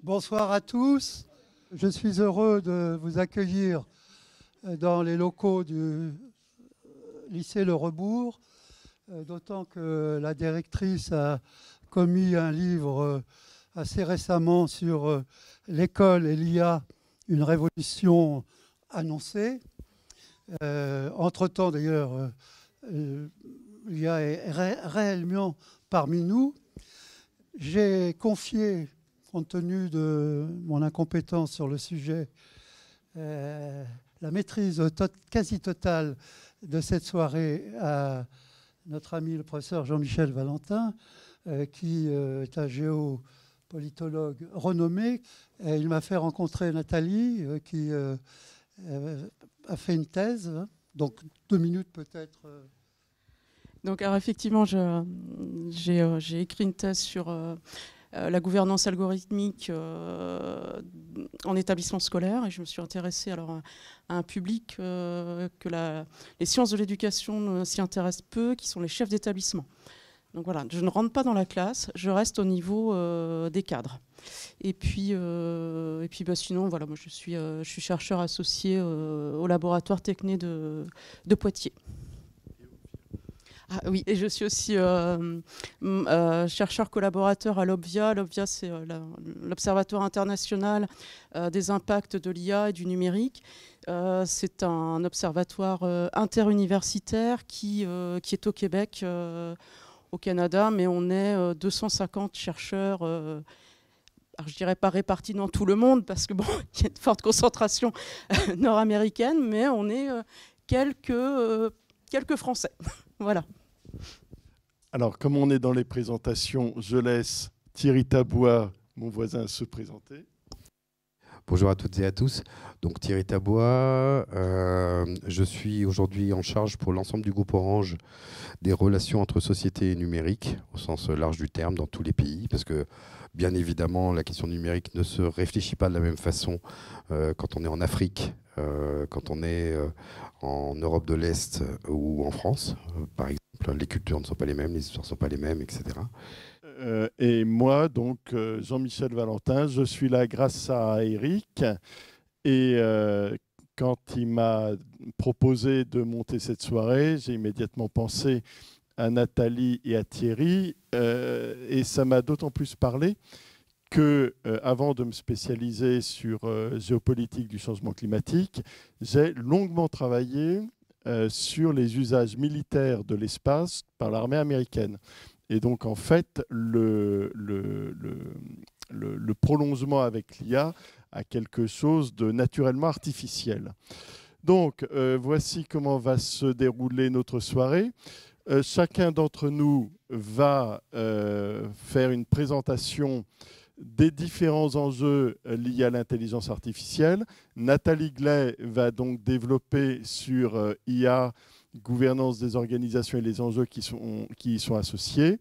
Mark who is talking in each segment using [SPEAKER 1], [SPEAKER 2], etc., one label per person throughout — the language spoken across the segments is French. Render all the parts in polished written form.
[SPEAKER 1] Bonsoir à tous. Je suis heureux de vous accueillir dans les locaux du lycée Le Rebourg, d'autant que la directrice a commis un livre assez récemment sur l'école et l'IA, une révolution annoncée. Entre-temps, d'ailleurs, l'IA est réellement parmi nous. J'ai confié, compte tenu de mon incompétence sur le sujet, la maîtrise quasi totale de cette soirée à notre ami le professeur Jean-Michel Valentin, qui est un géopolitologue renommé. Et il m'a fait rencontrer Nathalie, qui a fait une thèse. Donc 2 minutes peut-être.
[SPEAKER 2] Donc, alors effectivement, j'ai écrit une thèse sur la gouvernance algorithmique en établissement scolaire, et je me suis intéressée alors à un public que les sciences de l'éducation s'y intéressent peu, qui sont les chefs d'établissement. Donc voilà, je ne rentre pas dans la classe, je reste au niveau des cadres. Et puis sinon, voilà, moi je suis chercheur associé au laboratoire Techné de Poitiers. Ah oui, et je suis aussi chercheur collaborateur à l'OBVIA. L'OBVIA, c'est l'Observatoire international des impacts de l'IA et du numérique. C'est un observatoire interuniversitaire qui est au Québec, au Canada, mais on est 250 chercheurs. Alors je ne dirais pas répartis dans tout le monde, parce que bon, il y a une forte concentration nord-américaine, mais on est quelques Français. Voilà.
[SPEAKER 3] Alors, comme on est dans les présentations, je laisse Thierry Tabois, mon voisin, se présenter.
[SPEAKER 4] Bonjour à toutes et à tous. Donc Thierry Tabois, je suis aujourd'hui en charge pour l'ensemble du groupe Orange des relations entre société et numérique, au sens large du terme, dans tous les pays, parce que bien évidemment, la question numérique ne se réfléchit pas de la même façon quand on est en Afrique, quand on est en Europe de l'Est ou en France, par exemple. Les cultures ne sont pas les mêmes, les histoires ne sont pas les mêmes, etc.
[SPEAKER 3] Et moi, donc, Jean-Michel Valentin, je suis là grâce à Eric. Et quand il m'a proposé de monter cette soirée, j'ai immédiatement pensé à Nathalie et à Thierry. Et ça m'a d'autant plus parlé que, avant de me spécialiser sur géopolitique du changement climatique, j'ai longuement travaillé sur les usages militaires de l'espace par l'armée américaine. Et donc, en fait, le prolongement avec l'IA a quelque chose de naturellement artificiel. Donc, voici comment va se dérouler notre soirée. Chacun d'entre nous va faire une présentation des différents enjeux liés à l'intelligence artificielle. Nathalie Gley va donc développer sur IA, gouvernance des organisations et les enjeux qui y sont associés.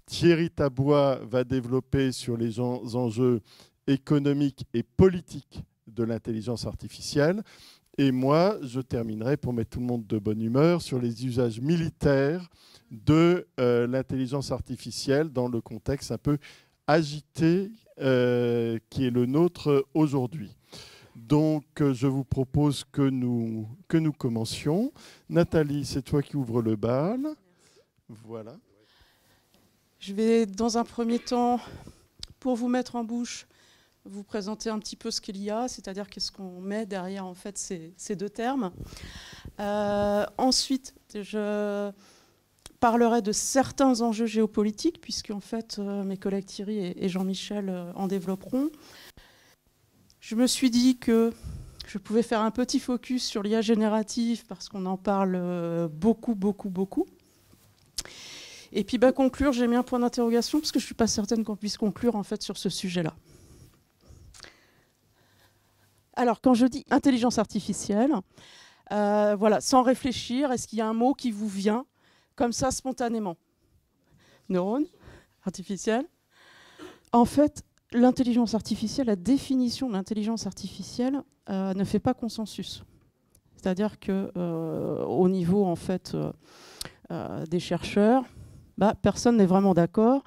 [SPEAKER 3] Thierry Tabois va développer sur les enjeux économiques et politiques de l'intelligence artificielle. Et moi, je terminerai, pour mettre tout le monde de bonne humeur, sur les usages militaires de l'intelligence artificielle dans le contexte un peu agité qui est le nôtre aujourd'hui. Donc, je vous propose que nous commencions. Nathalie, c'est toi qui ouvre le bal. Voilà.
[SPEAKER 2] Je vais, dans un premier temps, pour vous mettre en bouche, vous présenter un petit peu ce qu'il y a, c'est-à-dire qu'est-ce qu'on met derrière en fait, ces deux termes. Ensuite, je parlerai de certains enjeux géopolitiques, puisque en fait, mes collègues Thierry et Jean-Michel en développeront. Je me suis dit que je pouvais faire un petit focus sur l'IA générative, parce qu'on en parle beaucoup. Et puis conclure, j'ai mis un point d'interrogation, parce que je ne suis pas certaine qu'on puisse conclure en fait, sur ce sujet-là. Alors, quand je dis intelligence artificielle, voilà, sans réfléchir, est-ce qu'il y a un mot qui vous vient comme ça spontanément? Neurones artificiels. En fait, l'intelligence artificielle, la définition de l'intelligence artificielle ne fait pas consensus. C'est-à-dire qu'au niveau en fait, des chercheurs, personne n'est vraiment d'accord.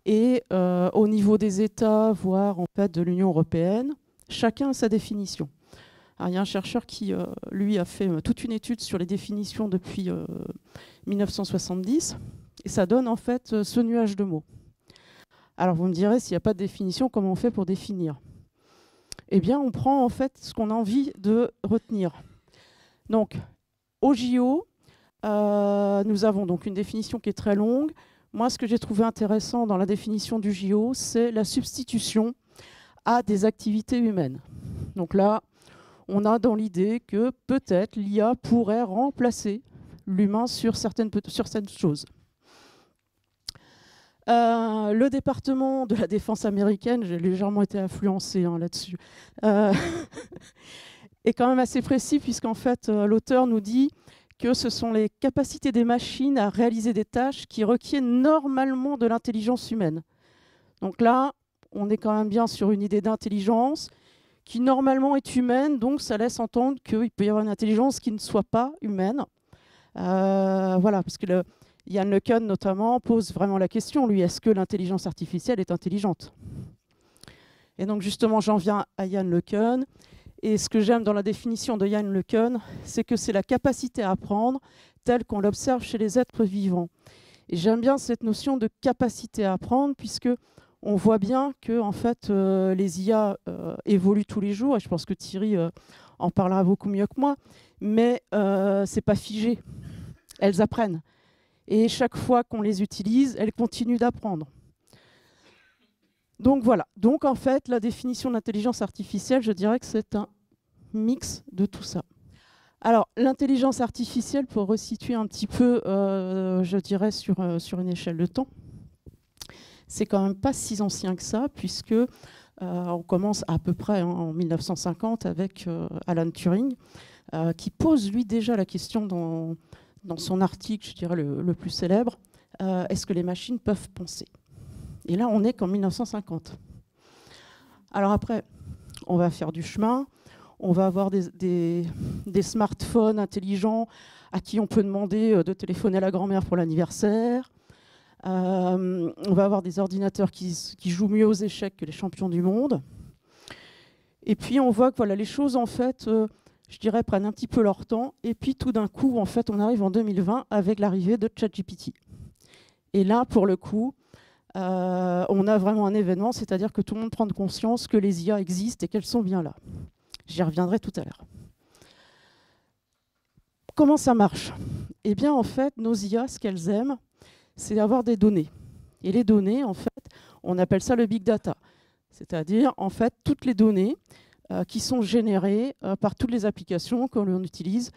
[SPEAKER 2] Et au niveau des États, voire en fait de l'Union européenne, chacun a sa définition. Alors, il y a un chercheur qui, lui, a fait toute une étude sur les définitions depuis 1970, et ça donne en fait ce nuage de mots. Alors vous me direz, s'il n'y a pas de définition, comment on fait pour définir? Eh bien, on prend en fait ce qu'on a envie de retenir. Donc, au JO, nous avons donc une définition qui est très longue. Moi, ce que j'ai trouvé intéressant dans la définition du JO, c'est la substitution à des activités humaines. Donc là, on a dans l'idée que peut-être l'IA pourrait remplacer l'humain sur certaines choses. Le département de la défense américaine, j'ai légèrement été influencé là-dessus, est quand même assez précis, puisqu'en fait, l'auteur nous dit que ce sont les capacités des machines à réaliser des tâches qui requièrent normalement de l'intelligence humaine. Donc là, on est quand même bien sur une idée d'intelligence qui normalement est humaine, donc ça laisse entendre qu'il peut y avoir une intelligence qui ne soit pas humaine. Voilà, parce que Yann LeCun notamment pose vraiment la question, lui, est-ce que l'intelligence artificielle est intelligente? Et donc justement, j'en viens à Yann LeCun. Et ce que j'aime dans la définition de Yann LeCun, c'est que c'est la capacité à apprendre telle qu'on l'observe chez les êtres vivants. Et j'aime bien cette notion de capacité à apprendre, puisque on voit bien que en fait, les IA évoluent tous les jours, et je pense que Thierry en parlera beaucoup mieux que moi, mais c'est pas figé. Elles apprennent. Et chaque fois qu'on les utilise, elles continuent d'apprendre. Donc voilà. Donc en fait, la définition d'intelligence artificielle, je dirais que c'est un mix de tout ça. Alors, l'intelligence artificielle, pour resituer un petit peu, je dirais, sur une échelle de temps, c'est quand même pas si ancien que ça, puisque on commence à peu près en 1950 avec Alan Turing, qui pose lui déjà la question dans son article, je dirais le plus célèbre, est-ce que les machines peuvent penser? Et là, on est qu'en 1950. Alors après, on va faire du chemin, on va avoir des smartphones intelligents à qui on peut demander de téléphoner à la grand-mère pour l'anniversaire. On va avoir des ordinateurs qui jouent mieux aux échecs que les champions du monde. Et puis on voit que voilà, les choses, en fait, je dirais, prennent un petit peu leur temps. Et puis tout d'un coup, en fait, on arrive en 2020 avec l'arrivée de ChatGPT. Et là, pour le coup, on a vraiment un événement, c'est-à-dire que tout le monde prend conscience que les IA existent et qu'elles sont bien là. J'y reviendrai tout à l'heure. Comment ça marche? Eh bien, en fait, nos IA, ce qu'elles aiment, c'est avoir des données. Et les données, en fait, on appelle ça le big data. C'est-à-dire, en fait, toutes les données qui sont générées par toutes les applications que l'on utilise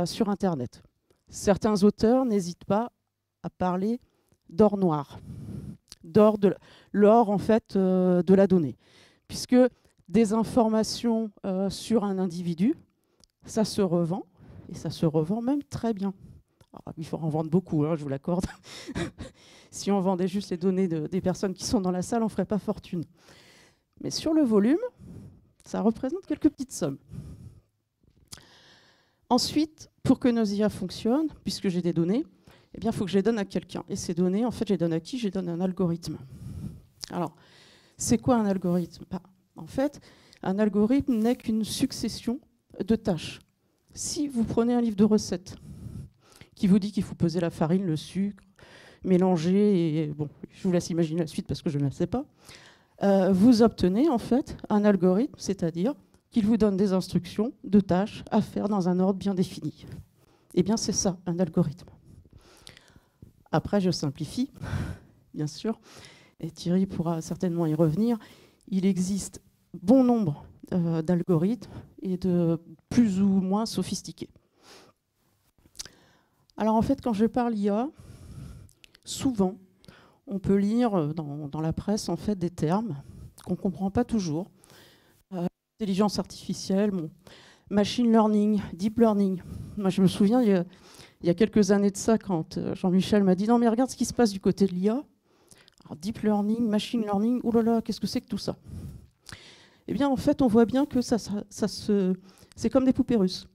[SPEAKER 2] sur Internet. Certains auteurs n'hésitent pas à parler d'or noir, l'or en fait de la donnée, puisque des informations sur un individu, ça se revend, et ça se revend même très bien. Alors, il faut en vendre beaucoup, je vous l'accorde. Si on vendait juste les données des personnes qui sont dans la salle, on ne ferait pas fortune. Mais sur le volume, ça représente quelques petites sommes. Ensuite, pour que nos IA fonctionnent, puisque j'ai des données, eh bien, il faut que je les donne à quelqu'un. Et ces données, en fait, je les donne à qui? Je les donne à un algorithme. Alors, c'est quoi un algorithme? En fait, un algorithme n'est qu'une succession de tâches. Si vous prenez un livre de recettes qui vous dit qu'il faut peser la farine, le sucre, mélanger, et bon, je vous laisse imaginer la suite parce que je ne la sais pas, vous obtenez en fait un algorithme, c'est-à-dire qu'il vous donne des instructions de tâches à faire dans un ordre bien défini. Eh bien, c'est ça, un algorithme. Après, je simplifie, bien sûr, et Thierry pourra certainement y revenir. Il existe bon nombre d'algorithmes et de plus ou moins sophistiqués. Alors en fait, quand je parle IA, souvent, on peut lire dans la presse en fait, des termes qu'on ne comprend pas toujours. Intelligence artificielle, machine learning, deep learning. Moi, je me souviens, il y a quelques années de ça, quand Jean-Michel m'a dit « Non, mais regarde ce qui se passe du côté de l'IA. Deep learning, machine learning, oh là là, qu'est-ce que c'est que tout ça ?» Eh bien, en fait, on voit bien que c'est comme des poupées russes.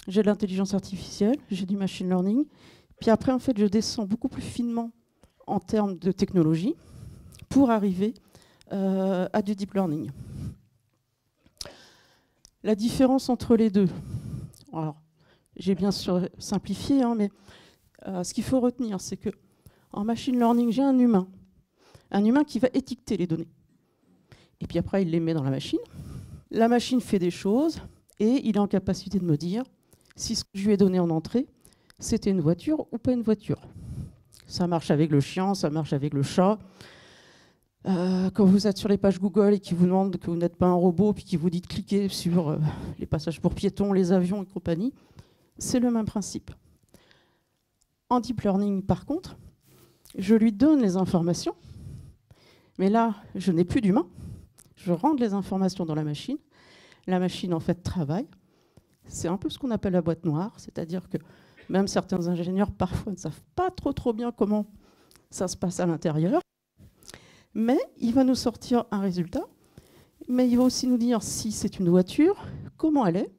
[SPEAKER 2] J'ai de l'intelligence artificielle, j'ai du machine learning, puis après, en fait, je descends beaucoup plus finement en termes de technologie. pour arriver à du deep learning. La différence entre les deux, alors j'ai bien sûr simplifié, hein, mais ce qu'il faut retenir, c'est qu'en machine learning, j'ai un humain qui va étiqueter les données. Et puis après, il les met dans la machine. La machine fait des choses et il est en capacité de me dire si ce que je lui ai donné en entrée, c'était une voiture ou pas une voiture. Ça marche avec le chien, ça marche avec le chat. Quand vous êtes sur les pages Google et qu'ils vous demandent que vous n'êtes pas un robot, puis qu'ils vous dit de cliquer sur les passages pour piétons, les avions et compagnie, c'est le même principe. En deep learning, par contre, je lui donne les informations, mais là, je n'ai plus d'humain. Je rentre les informations dans la machine. La machine, en fait, travaille. C'est un peu ce qu'on appelle la boîte noire, c'est-à-dire que même certains ingénieurs, parfois, ne savent pas trop bien comment ça se passe à l'intérieur. Mais il va nous sortir un résultat. Mais il va aussi nous dire si c'est une voiture, comment elle est,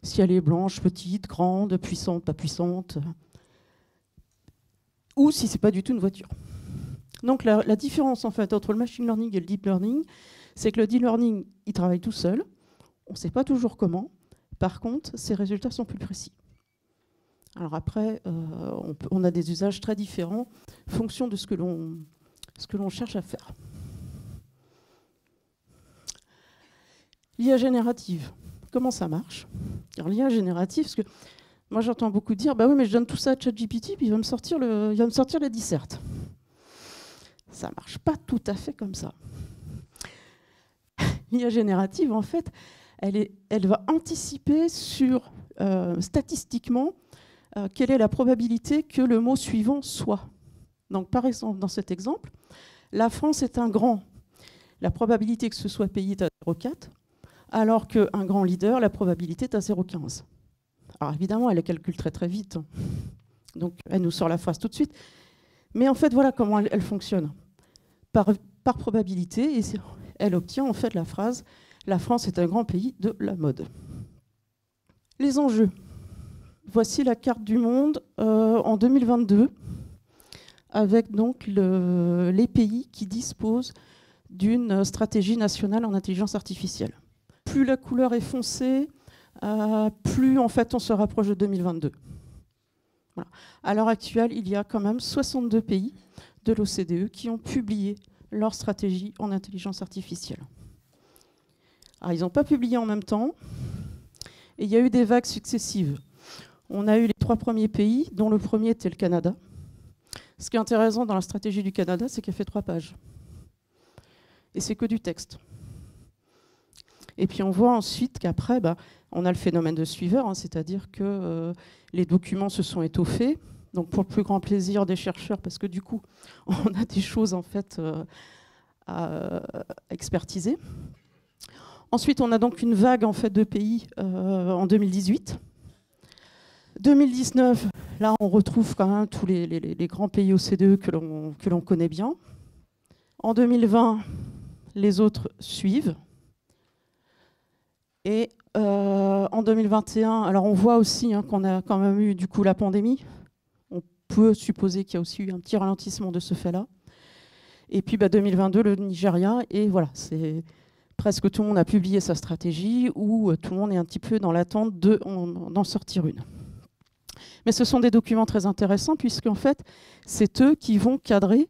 [SPEAKER 2] si elle est blanche, petite, grande, puissante, pas puissante, ou si c'est pas du tout une voiture. Donc la différence en fait entre le machine learning et le deep learning, c'est que le deep learning, il travaille tout seul. On ne sait pas toujours comment. Par contre, ses résultats sont plus précis. Alors après, on a des usages très différents en fonction de ce que l'on cherche à faire. L'IA générative, comment ça marche? Alors l'IA générative, parce que moi j'entends beaucoup dire, bah oui, mais je donne tout ça à ChatGPT, puis il va me sortir les dissertes. Ça ne marche pas tout à fait comme ça. L'IA générative, en fait, elle va anticiper sur, statistiquement, quelle est la probabilité que le mot suivant soit. Donc, par exemple, dans cet exemple, la France est un grand. La probabilité que ce soit pays est à 0,4, alors qu'un grand leader, la probabilité est à 0,15. Alors, évidemment, elle calcule très, très vite. Donc, elle nous sort la phrase tout de suite. Mais en fait, voilà comment elle fonctionne. Par probabilité, et elle obtient en fait la phrase « La France est un grand pays de la mode ». Les enjeux. Voici la carte du monde en 2022, avec donc les pays qui disposent d'une stratégie nationale en intelligence artificielle. Plus la couleur est foncée, plus en fait on se rapproche de 2022. Voilà. À l'heure actuelle, il y a quand même 62 pays de l'OCDE qui ont publié leur stratégie en intelligence artificielle. Alors, ils n'ont pas publié en même temps, et il y a eu des vagues successives. On a eu les 3 premiers pays, dont le premier était le Canada. Ce qui est intéressant dans la stratégie du Canada, c'est qu'elle fait 3 pages. Et c'est que du texte. Et puis on voit ensuite qu'après, on a le phénomène de suiveur, hein, c'est-à-dire que les documents se sont étoffés, donc pour le plus grand plaisir des chercheurs, parce que du coup, on a des choses en fait à expertiser. Ensuite, on a donc une vague en fait de pays en 2018. 2019, là, on retrouve quand même tous les grands pays OCDE que l'on connaît bien. En 2020, les autres suivent. Et en 2021, alors on voit aussi qu'on a quand même eu du coup la pandémie. On peut supposer qu'il y a aussi eu un petit ralentissement de ce fait-là. Et puis 2022, le Nigeria, et voilà, c'est presque tout le monde a publié sa stratégie, ou tout le monde est un petit peu dans l'attente d'en sortir une. Mais ce sont des documents très intéressants, puisqu'en fait, c'est eux qui vont cadrer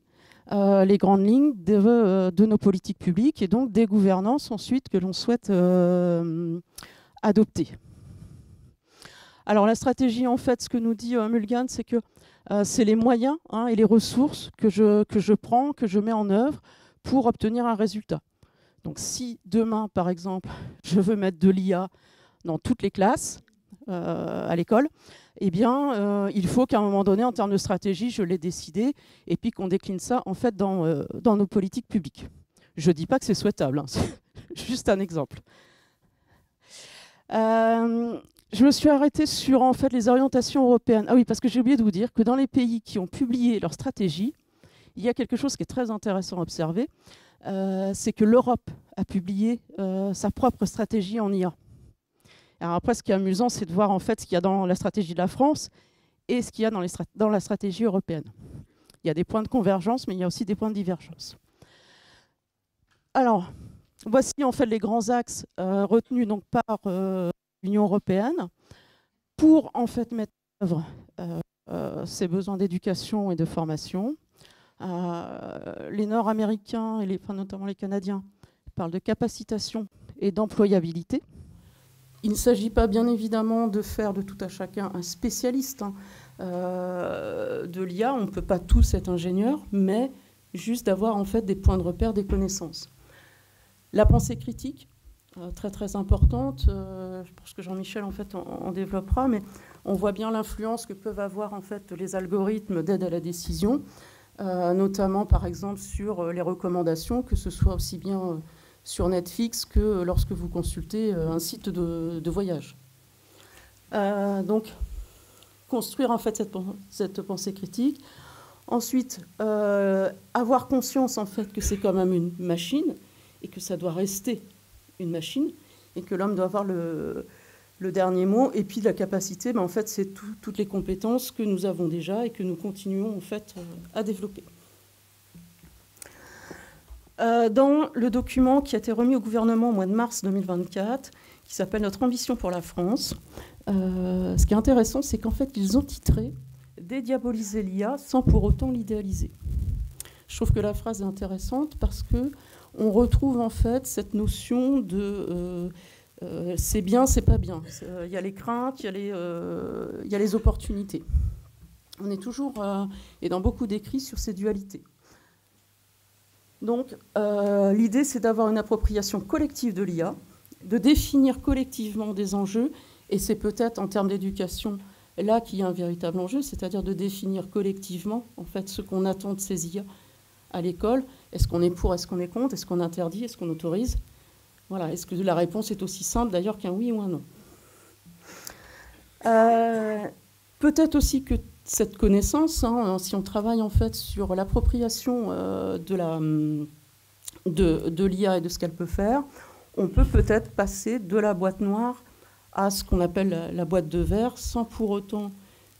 [SPEAKER 2] les grandes lignes de nos politiques publiques et donc des gouvernances ensuite que l'on souhaite adopter. Alors la stratégie, en fait, ce que nous dit Mulghan, c'est que c'est les moyens et les ressources que je prends, que je mets en œuvre pour obtenir un résultat. Donc si demain, par exemple, je veux mettre de l'IA dans toutes les classes à l'école, eh bien, il faut qu'à un moment donné, en termes de stratégie, je l'ai décidé, et puis qu'on décline ça en fait dans nos politiques publiques. Je ne dis pas que c'est souhaitable, hein, c'est juste un exemple. Je me suis arrêtée sur en fait les orientations européennes. Ah oui, parce que j'ai oublié de vous dire que dans les pays qui ont publié leur stratégie, il y a quelque chose qui est très intéressant à observer, c'est que l'Europe a publié sa propre stratégie en IA. Alors après, ce qui est amusant, c'est de voir en fait ce qu'il y a dans la stratégie de la France et ce qu'il y a dans la stratégie européenne. Il y a des points de convergence, mais il y a aussi des points de divergence. Alors, voici en fait les grands axes retenus donc par l'Union européenne pour en fait mettre en œuvre ces besoins d'éducation et de formation. Les Nord-Américains, et notamment les Canadiens, parlent de capacitation et d'employabilité. Il ne s'agit pas bien évidemment de faire de tout à chacun un spécialiste de l'IA. On ne peut pas tous être ingénieurs, mais juste d'avoir en fait des points de repère, des connaissances. La pensée critique, très très importante. Je pense que Jean-Michel en fait en développera, mais on voit bien l'influence que peuvent avoir en fait les algorithmes d'aide à la décision, notamment par exemple sur les recommandations, que ce soit aussi bien sur Netflix que lorsque vous consultez un site de voyage. Donc, construire en fait cette pensée critique. Ensuite, avoir conscience en fait que c'est quand même une machine et que ça doit rester une machine et que l'homme doit avoir le dernier mot. Et puis la capacité, en fait, c'est toutes les compétences que nous avons déjà et que nous continuons en fait à développer. Dans le document qui a été remis au gouvernement au mois de mars 2024, qui s'appelle « Notre ambition pour la France », ce qui est intéressant, c'est qu'en fait, ils ont titré « Dédiaboliser l'IA sans pour autant l'idéaliser ». Je trouve que la phrase est intéressante parce qu'on retrouve en fait cette notion de c'est bien, c'est pas bien. Il y a les craintes, il y a les opportunités. On est toujours, et dans beaucoup d'écrits, sur ces dualités. Donc, l'idée, c'est d'avoir une appropriation collective de l'IA, de définir collectivement des enjeux, et c'est peut-être en termes d'éducation là qu'il y a un véritable enjeu, c'est-à-dire de définir collectivement en fait ce qu'on attend de ces IA à l'école. Est-ce qu'on est pour, est-ce qu'on est contre, est-ce qu'on interdit, est-ce qu'on autorise? Voilà. Est-ce que la réponse est aussi simple d'ailleurs qu'un oui ou un non? Peut-être aussi que cette connaissance, si on travaille en fait sur l'appropriation de l'IA et de ce qu'elle peut faire, on peut peut-être passer de la boîte noire à ce qu'on appelle la boîte de verre, sans pour autant,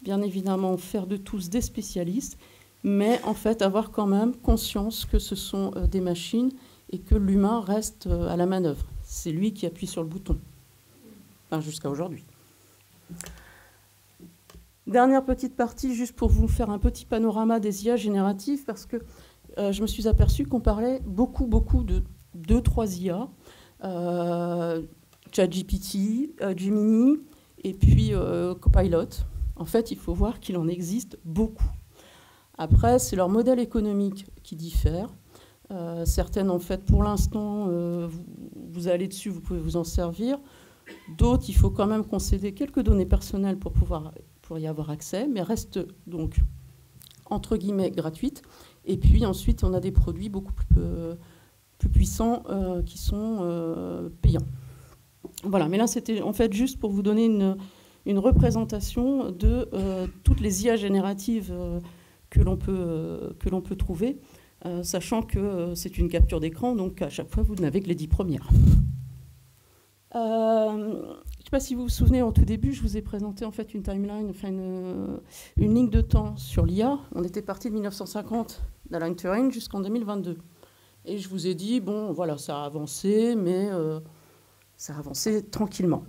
[SPEAKER 2] bien évidemment, faire de tous des spécialistes, mais en fait avoir quand même conscience que ce sont des machines et que l'humain reste à la manœuvre. C'est lui qui appuie sur le bouton, enfin, jusqu'à aujourd'hui. Dernière petite partie, juste pour vous faire un petit panorama des IA génératives, parce que je me suis aperçue qu'on parlait beaucoup de 2-3 IA, ChatGPT, Gemini, et puis Copilot. En fait, il faut voir qu'il en existe beaucoup. Après, c'est leur modèle économique qui diffère. Certaines, en fait, pour l'instant, vous allez dessus, vous pouvez vous en servir. D'autres, il faut quand même concéder quelques données personnelles pour y avoir accès, mais reste donc, entre guillemets, gratuite. Et puis ensuite, on a des produits beaucoup plus puissants qui sont payants. Voilà, mais là, c'était en fait juste pour vous donner une représentation de toutes les IA génératives que l'on peut trouver, sachant que c'est une capture d'écran, donc à chaque fois, vous n'avez que les 10 premières. Je ne sais pas si vous vous souvenez, au tout début, je vous ai présenté en fait une timeline, enfin une ligne de temps sur l'IA. On était parti de 1950 d'Alan Turing jusqu'en 2022. Et je vous ai dit, bon, voilà, ça a avancé, mais ça a avancé tranquillement.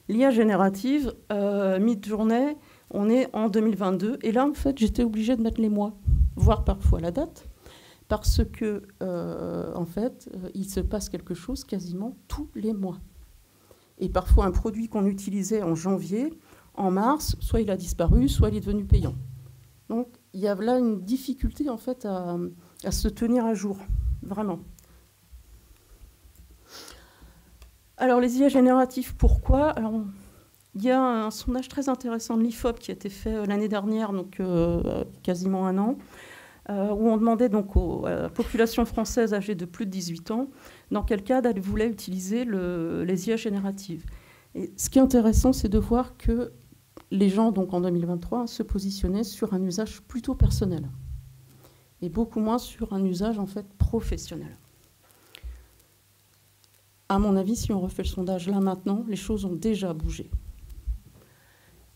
[SPEAKER 2] L'IA générative, mid-journée, on est en 2022. Et là, en fait, j'étais obligée de mettre les mois, voire parfois la date, parce que, en fait, il se passe quelque chose quasiment tous les mois. Et parfois, un produit qu'on utilisait en janvier, en mars, soit il a disparu, soit il est devenu payant. Donc, il y a là une difficulté, en fait, à se tenir à jour, vraiment. Alors, les IA génératives, pourquoi? Alors, il y a un sondage très intéressant de l'IFOP qui a été fait l'année dernière, donc quasiment un an, où on demandait donc à la population française âgée de plus de 18 ans dans quel cadre elle voulait utiliser les IA génératives. Et ce qui est intéressant, c'est de voir que les gens, donc en 2023, se positionnaient sur un usage plutôt personnel et beaucoup moins sur un usage en fait professionnel. À mon avis, si on refait le sondage là maintenant, les choses ont déjà bougé.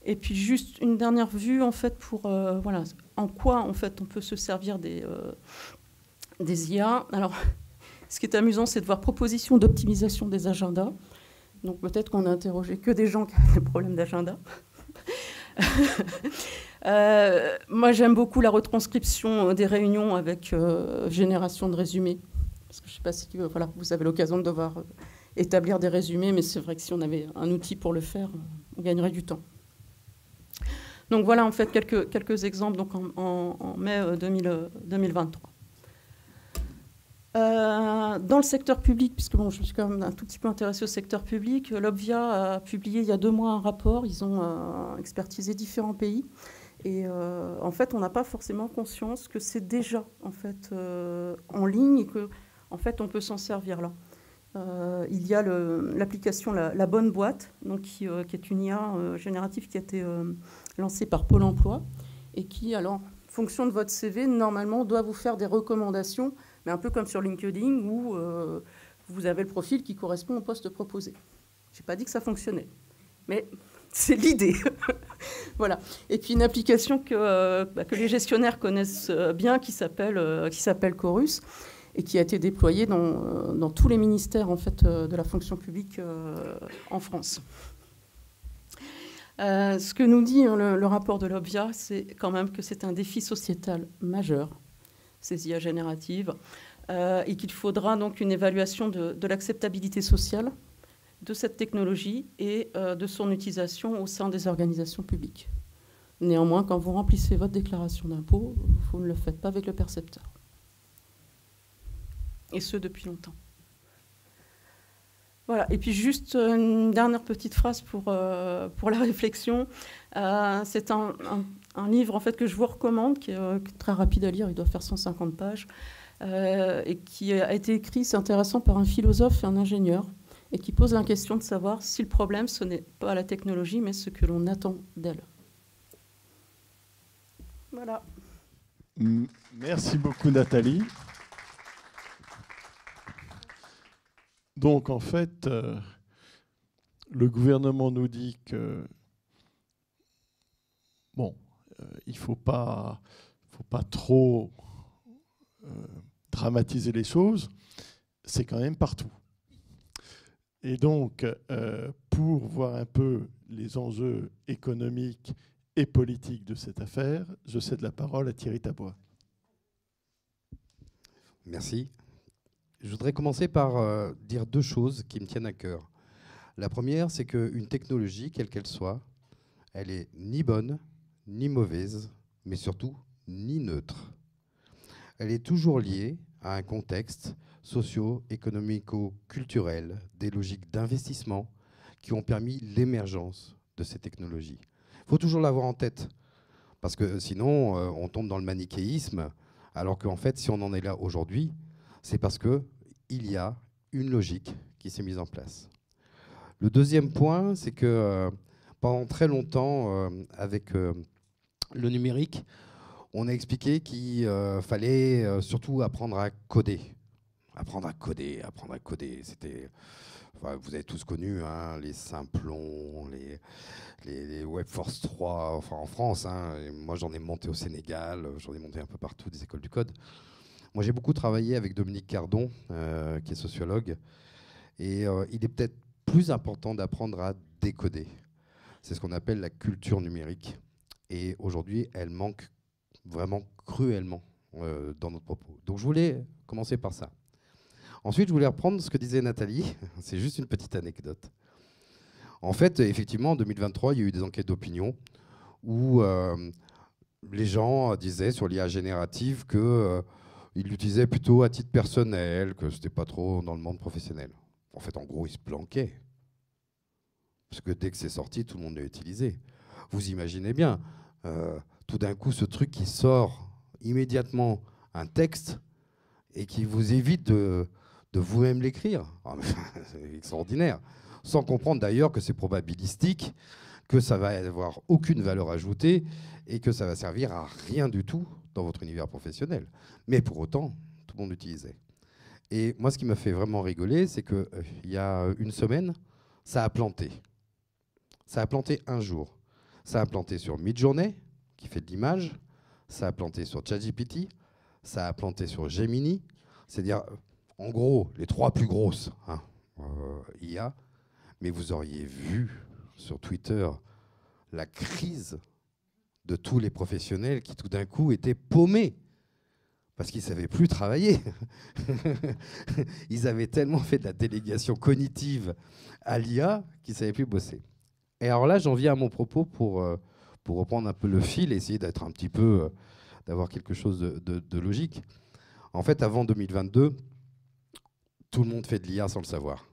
[SPEAKER 2] Et puis juste une dernière vue en fait pour voilà en quoi en fait on peut se servir des IA. Alors Ce qui est amusant, c'est de voir proposition d'optimisation des agendas. Donc peut-être qu'on a interrogé que des gens qui avaient des problèmes d'agenda. Moi, j'aime beaucoup la retranscription des réunions avec génération de résumés. Parce que je ne sais pas si voilà, vous avez l'occasion de devoir établir des résumés, mais c'est vrai que si on avait un outil pour le faire, on gagnerait du temps. Donc voilà, en fait, quelques exemples donc en mai 2023. Dans le secteur public, puisque bon, je me suis quand même un tout petit peu intéressée au secteur public, l'Obvia a publié il y a 2 mois un rapport. Ils ont expertisé différents pays. Et en fait, on n'a pas forcément conscience que c'est déjà en fait, en ligne et que en fait, on peut s'en servir là. Il y a l'application la Bonne Boîte, donc, qui est une IA générative qui a été lancée par Pôle emploi et qui, alors, en fonction de votre CV, normalement, doit vous faire des recommandations, mais un peu comme sur LinkedIn où vous avez le profil qui correspond au poste proposé. Je n'ai pas dit que ça fonctionnait, mais c'est l'idée. Voilà. Et puis une application que les gestionnaires connaissent bien qui s'appelle Chorus, et qui a été déployé dans tous les ministères en fait, de la fonction publique en France. Ce que nous dit le rapport de l'Obvia, c'est quand même que c'est un défi sociétal majeur, ces IA génératives, et qu'il faudra donc une évaluation de l'acceptabilité sociale de cette technologie et de son utilisation au sein des organisations publiques. Néanmoins, quand vous remplissez votre déclaration d'impôt, vous ne le faites pas avec le percepteur. Et ce, depuis longtemps. Voilà. Et puis juste une dernière petite phrase pour la réflexion. C'est un livre en fait, que je vous recommande, qui est très rapide à lire, il doit faire 150 pages, et qui a été écrit, c'est intéressant, par un philosophe et un ingénieur, et qui pose la question de savoir si le problème, ce n'est pas la technologie, mais ce que l'on attend d'elle. Voilà.
[SPEAKER 3] Merci beaucoup, Nathalie. Donc, en fait, le gouvernement nous dit que, bon, il ne faut pas trop dramatiser les choses, c'est quand même partout. Et donc, pour voir un peu les enjeux économiques et politiques de cette affaire, je cède la parole à Thierry Tabois.
[SPEAKER 4] Merci. Je voudrais commencer par dire 2 choses qui me tiennent à cœur. La première, c'est qu'une technologie, quelle qu'elle soit, elle est ni bonne, ni mauvaise, mais surtout ni neutre. Elle est toujours liée à un contexte socio-économico-culturel, des logiques d'investissement qui ont permis l'émergence de ces technologies. Il faut toujours l'avoir en tête, parce que sinon, on tombe dans le manichéisme, alors qu'en fait, si on en est là aujourd'hui, c'est parce qu'il y a une logique qui s'est mise en place. Le deuxième point, c'est que pendant très longtemps, avec le numérique, on a expliqué qu'il fallait surtout apprendre à coder. Apprendre à coder. C'était, enfin, vous avez tous connu hein, les Simplon, les Webforce 3, enfin en France. Hein, moi, j'en ai monté au Sénégal, j'en ai monté un peu partout, des écoles du code. Moi, j'ai beaucoup travaillé avec Dominique Cardon, qui est sociologue. Et il est peut-être plus important d'apprendre à décoder. C'est ce qu'on appelle la culture numérique. Et aujourd'hui, elle manque vraiment cruellement dans notre propos. Donc, je voulais commencer par ça. Ensuite, je voulais reprendre ce que disait Nathalie. C'est juste une petite anecdote. En fait, effectivement, en 2023, il y a eu des enquêtes d'opinion où les gens disaient sur l'IA générative qu'ils l'utilisaient plutôt à titre personnel, que ce n'était pas trop dans le monde professionnel. En fait, en gros, ils se planquaient. Parce que dès que c'est sorti, tout le monde l'a utilisé. Vous imaginez bien, tout d'un coup, ce truc qui sort immédiatement un texte et qui vous évite de vous-même l'écrire. C'est extraordinaire. Sans comprendre d'ailleurs que c'est probabilistique, que ça va avoir aucune valeur ajoutée et que ça va servir à rien du tout dans votre univers professionnel. Mais pour autant, tout le monde l'utilisait. Et moi, ce qui m'a fait vraiment rigoler, c'est qu'il y a une semaine, ça a planté. Ça a planté un jour. Ça a planté sur Midjourney, qui fait de l'image. Ça a planté sur ChatGPT. Ça a planté sur Gemini. C'est-à-dire, en gros, les 3 plus grosses IA, mais vous auriez vu sur Twitter la crise de tous les professionnels qui tout d'un coup étaient paumés parce qu'ils ne savaient plus travailler. Ils avaient tellement fait de la délégation cognitive à l'IA qu'ils ne savaient plus bosser. Et alors là, j'en viens à mon propos pour reprendre un peu le fil et essayer d'être un petit peu, d'avoir quelque chose de logique. En fait, avant 2022, tout le monde fait de l'IA sans le savoir.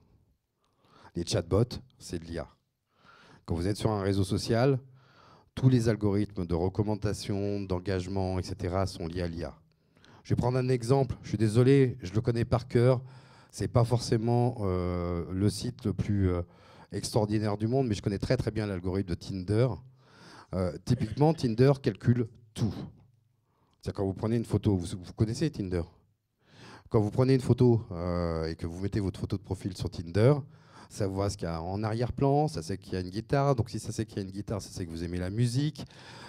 [SPEAKER 4] Les chatbots, c'est de l'IA. Quand vous êtes sur un réseau social, tous les algorithmes de recommandation, d'engagement, etc. sont liés à l'IA. Je vais prendre un exemple. Je suis désolé, je le connais par cœur. Ce n'est pas forcément le site le plus extraordinaire du monde, mais je connais très très bien l'algorithme de Tinder. Typiquement, Tinder calcule tout. C'est-à-dire quand vous prenez une photo, vous connaissez Tinder. Quand vous prenez une photo et que vous mettez votre photo de profil sur Tinder, ça voit ce qu'il y a en arrière-plan, ça sait qu'il y a une guitare. Donc si ça sait qu'il y a une guitare, ça sait que vous aimez la musique.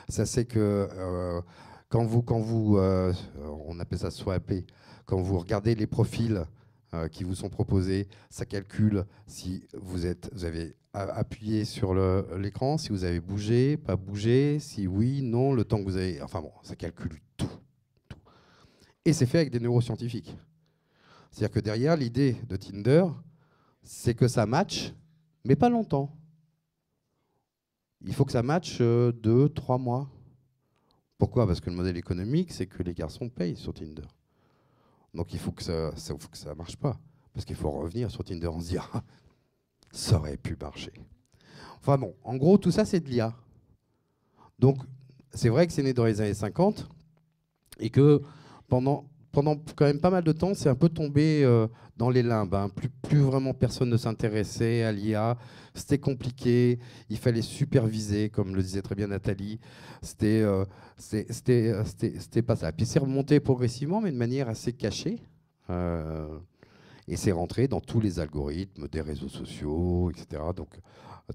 [SPEAKER 4] Ça sait que quand vous on appelle ça swiper, quand vous regardez les profils qui vous sont proposés, ça calcule si vous avez appuyé sur l'écran, si vous avez bougé, pas bougé, si oui, non, le temps que vous avez... Enfin bon, ça calcule tout. Et c'est fait avec des neuroscientifiques. C'est-à-dire que derrière, l'idée de Tinder, c'est que ça matche, mais pas longtemps. Il faut que ça matche 2-3 mois. Pourquoi? Parce que le modèle économique, c'est que les garçons payent sur Tinder. Donc il faut que ça marche pas. Parce qu'il faut revenir sur Tinder en se dire ça aurait pu marcher. Enfin bon, en gros, tout ça, c'est de l'IA. Donc c'est vrai que c'est né dans les années 50 et que pendant quand même pas mal de temps, c'est un peu tombé dans les limbes. Hein. Plus vraiment personne ne s'intéressait à l'IA. C'était compliqué. Il fallait superviser, comme le disait très bien Nathalie. C'était pas ça. Puis c'est remonté progressivement, mais de manière assez cachée. Et c'est rentré dans tous les algorithmes des réseaux sociaux, etc. Donc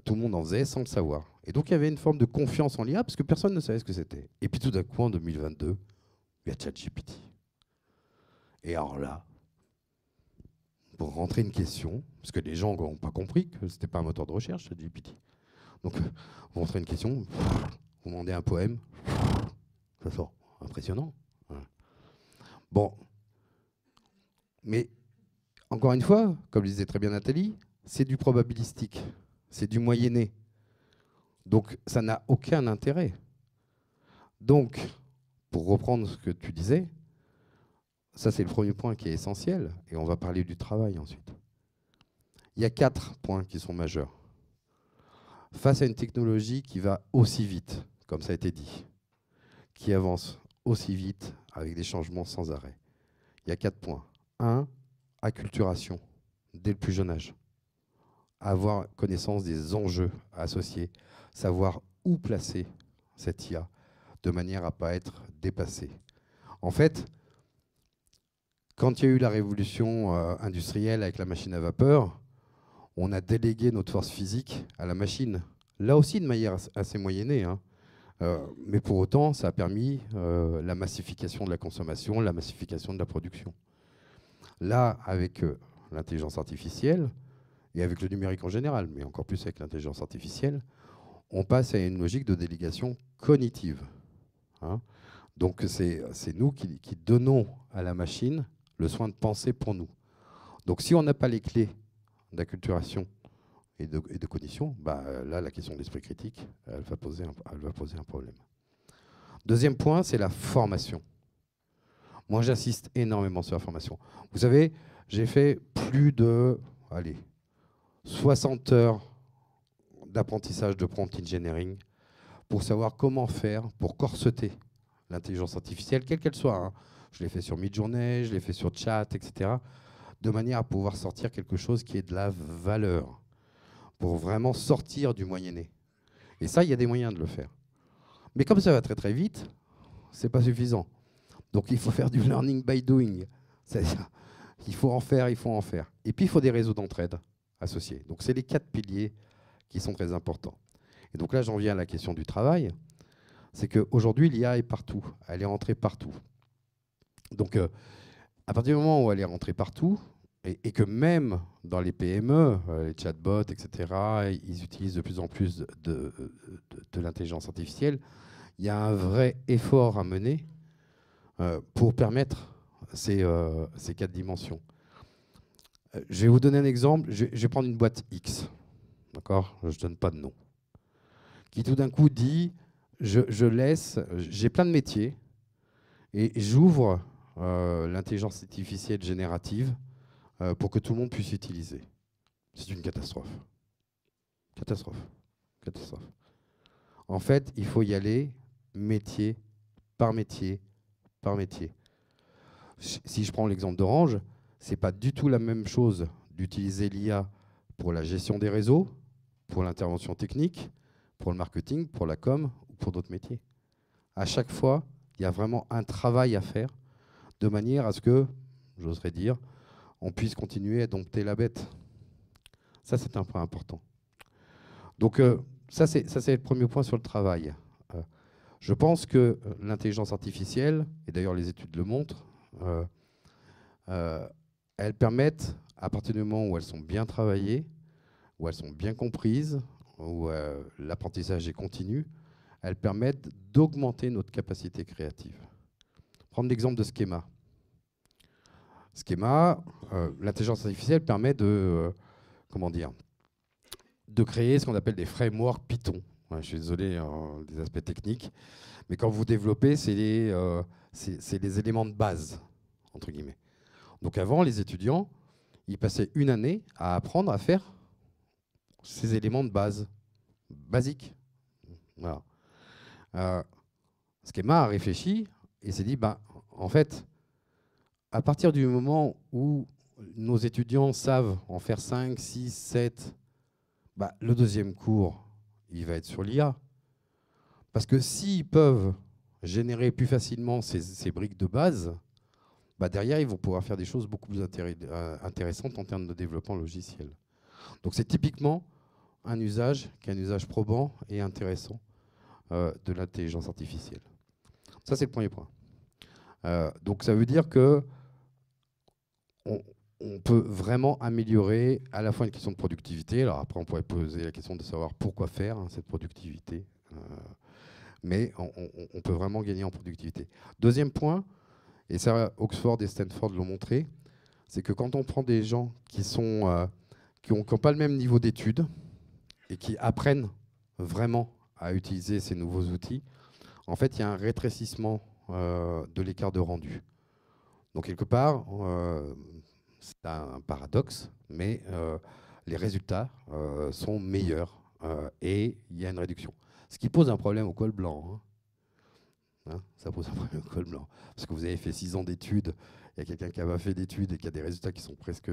[SPEAKER 4] tout le monde en faisait sans le savoir. Et donc il y avait une forme de confiance en l'IA parce que personne ne savait ce que c'était. Et puis tout d'un coup, en 2022, il y a ChatGPT. Et alors là, pour rentrer une question, parce que les gens n'ont pas compris que ce n'était pas un moteur de recherche, ChatGPT. Donc, vous rentrez une question, vous demandez un poème, ça sort. Impressionnant. Ouais. Bon. Mais, encore une fois, comme le disait très bien Nathalie, c'est du probabilistique, c'est du moyenné. Donc, ça n'a aucun intérêt. Donc, pour reprendre ce que tu disais, ça, c'est le premier point qui est essentiel, et on va parler du travail ensuite. Il y a 4 points qui sont majeurs. Face à une technologie qui va aussi vite, comme ça a été dit, qui avance aussi vite avec des changements sans arrêt, il y a 4 points. 1, acculturation, dès le plus jeune âge. Avoir connaissance des enjeux associés, savoir où placer cette IA de manière à ne pas être dépassé. En fait, quand il y a eu la révolution industrielle avec la machine à vapeur, on a délégué notre force physique à la machine. Là aussi, de manière assez moyennée. Hein. Mais pour autant, ça a permis la massification de la consommation, la massification de la production. Là, avec l'intelligence artificielle, et avec le numérique en général, mais encore plus avec l'intelligence artificielle, on passe à une logique de délégation cognitive. Hein. Donc c'est nous qui donnons à la machine le soin de penser pour nous. Donc si on n'a pas les clés d'acculturation et de cognition, bah, là, la question de l'esprit critique, elle va poser un problème. Deuxième point, c'est la formation. Moi, j'insiste énormément sur la formation. Vous savez, j'ai fait plus de 60 heures d'apprentissage de prompt engineering pour savoir comment faire pour corseter l'intelligence artificielle, quelle qu'elle soit. Hein. Je l'ai fait sur Midjourney, je l'ai fait sur Chat, etc. De manière à pouvoir sortir quelque chose qui ait de la valeur, pour vraiment sortir du moyenné. Et ça, il y a des moyens de le faire. Mais comme ça va très très vite, c'est pas suffisant. Donc il faut faire du learning by doing. C'est-à-dire, il faut en faire. Et puis il faut des réseaux d'entraide associés. Donc c'est les 4 piliers qui sont très importants. Et donc là, j'en viens à la question du travail. C'est qu'aujourd'hui, l'IA est partout. Elle est rentrée partout. Donc, à partir du moment où elle est rentrée partout, et que même dans les PME, les chatbots, etc., ils utilisent de plus en plus de l'intelligence artificielle. Il y a un vrai effort à mener pour permettre ces 4 dimensions. Je vais vous donner un exemple. Je vais prendre une boîte X, d'accord ? Je ne donne pas de nom. Qui tout d'un coup dit, j'ai plein de métiers et j'ouvre l'intelligence artificielle générative pour que tout le monde puisse utiliser. C'est une catastrophe. Catastrophe. Catastrophe. En fait, il faut y aller métier par métier par métier. Si je prends l'exemple d'Orange, ce n'est pas du tout la même chose d'utiliser l'IA pour la gestion des réseaux, pour l'intervention technique, pour le marketing, pour la com ou pour d'autres métiers. À chaque fois, il y a vraiment un travail à faire de manière à ce que, j'oserais dire, on puisse continuer à dompter la bête. Ça, c'est un point important. Donc, ça, c'est le premier point sur le travail. Je pense que l'intelligence artificielle, et d'ailleurs les études le montrent, elles permettent, à partir du moment où elles sont bien travaillées, où elles sont bien comprises, où l'apprentissage est continu, elles permettent d'augmenter notre capacité créative. Prendre l'exemple de Schema. Schema, l'intelligence artificielle permet de, de créer ce qu'on appelle des frameworks Python. Ouais, je suis désolé des aspects techniques, mais quand vous développez, c'est les éléments de base, entre guillemets. Donc avant, les étudiants, ils passaient une année à apprendre à faire ces éléments de base, basiques. Voilà. Schema a réfléchi et s'est dit, en fait, à partir du moment où nos étudiants savent en faire 5, 6, 7, le deuxième cours, il va être sur l'IA. Parce que s'ils peuvent générer plus facilement ces briques de base, derrière, ils vont pouvoir faire des choses beaucoup plus intéressantes en termes de développement logiciel. Donc c'est typiquement un usage qui est un usage probant et intéressant de l'intelligence artificielle. Ça, c'est le premier point. Donc ça veut dire que on peut vraiment améliorer à la fois une question de productivité. Alors après, on pourrait poser la question de savoir pourquoi faire cette productivité. Mais on peut vraiment gagner en productivité. Deuxième point, et ça, Oxford et Stanford l'ont montré, c'est que quand on prend des gens qui n'ont pas le même niveau d'études et qui apprennent vraiment à utiliser ces nouveaux outils, en fait, il y a un rétrécissement de l'écart de rendu. Donc, quelque part, c'est un paradoxe, mais les résultats sont meilleurs et il y a une réduction. Ce qui pose un problème au col blanc. Ça pose un problème au col blanc. Parce que vous avez fait 6 ans d'études, il y a quelqu'un qui n'a pas fait d'études et qui a des résultats qui sont presque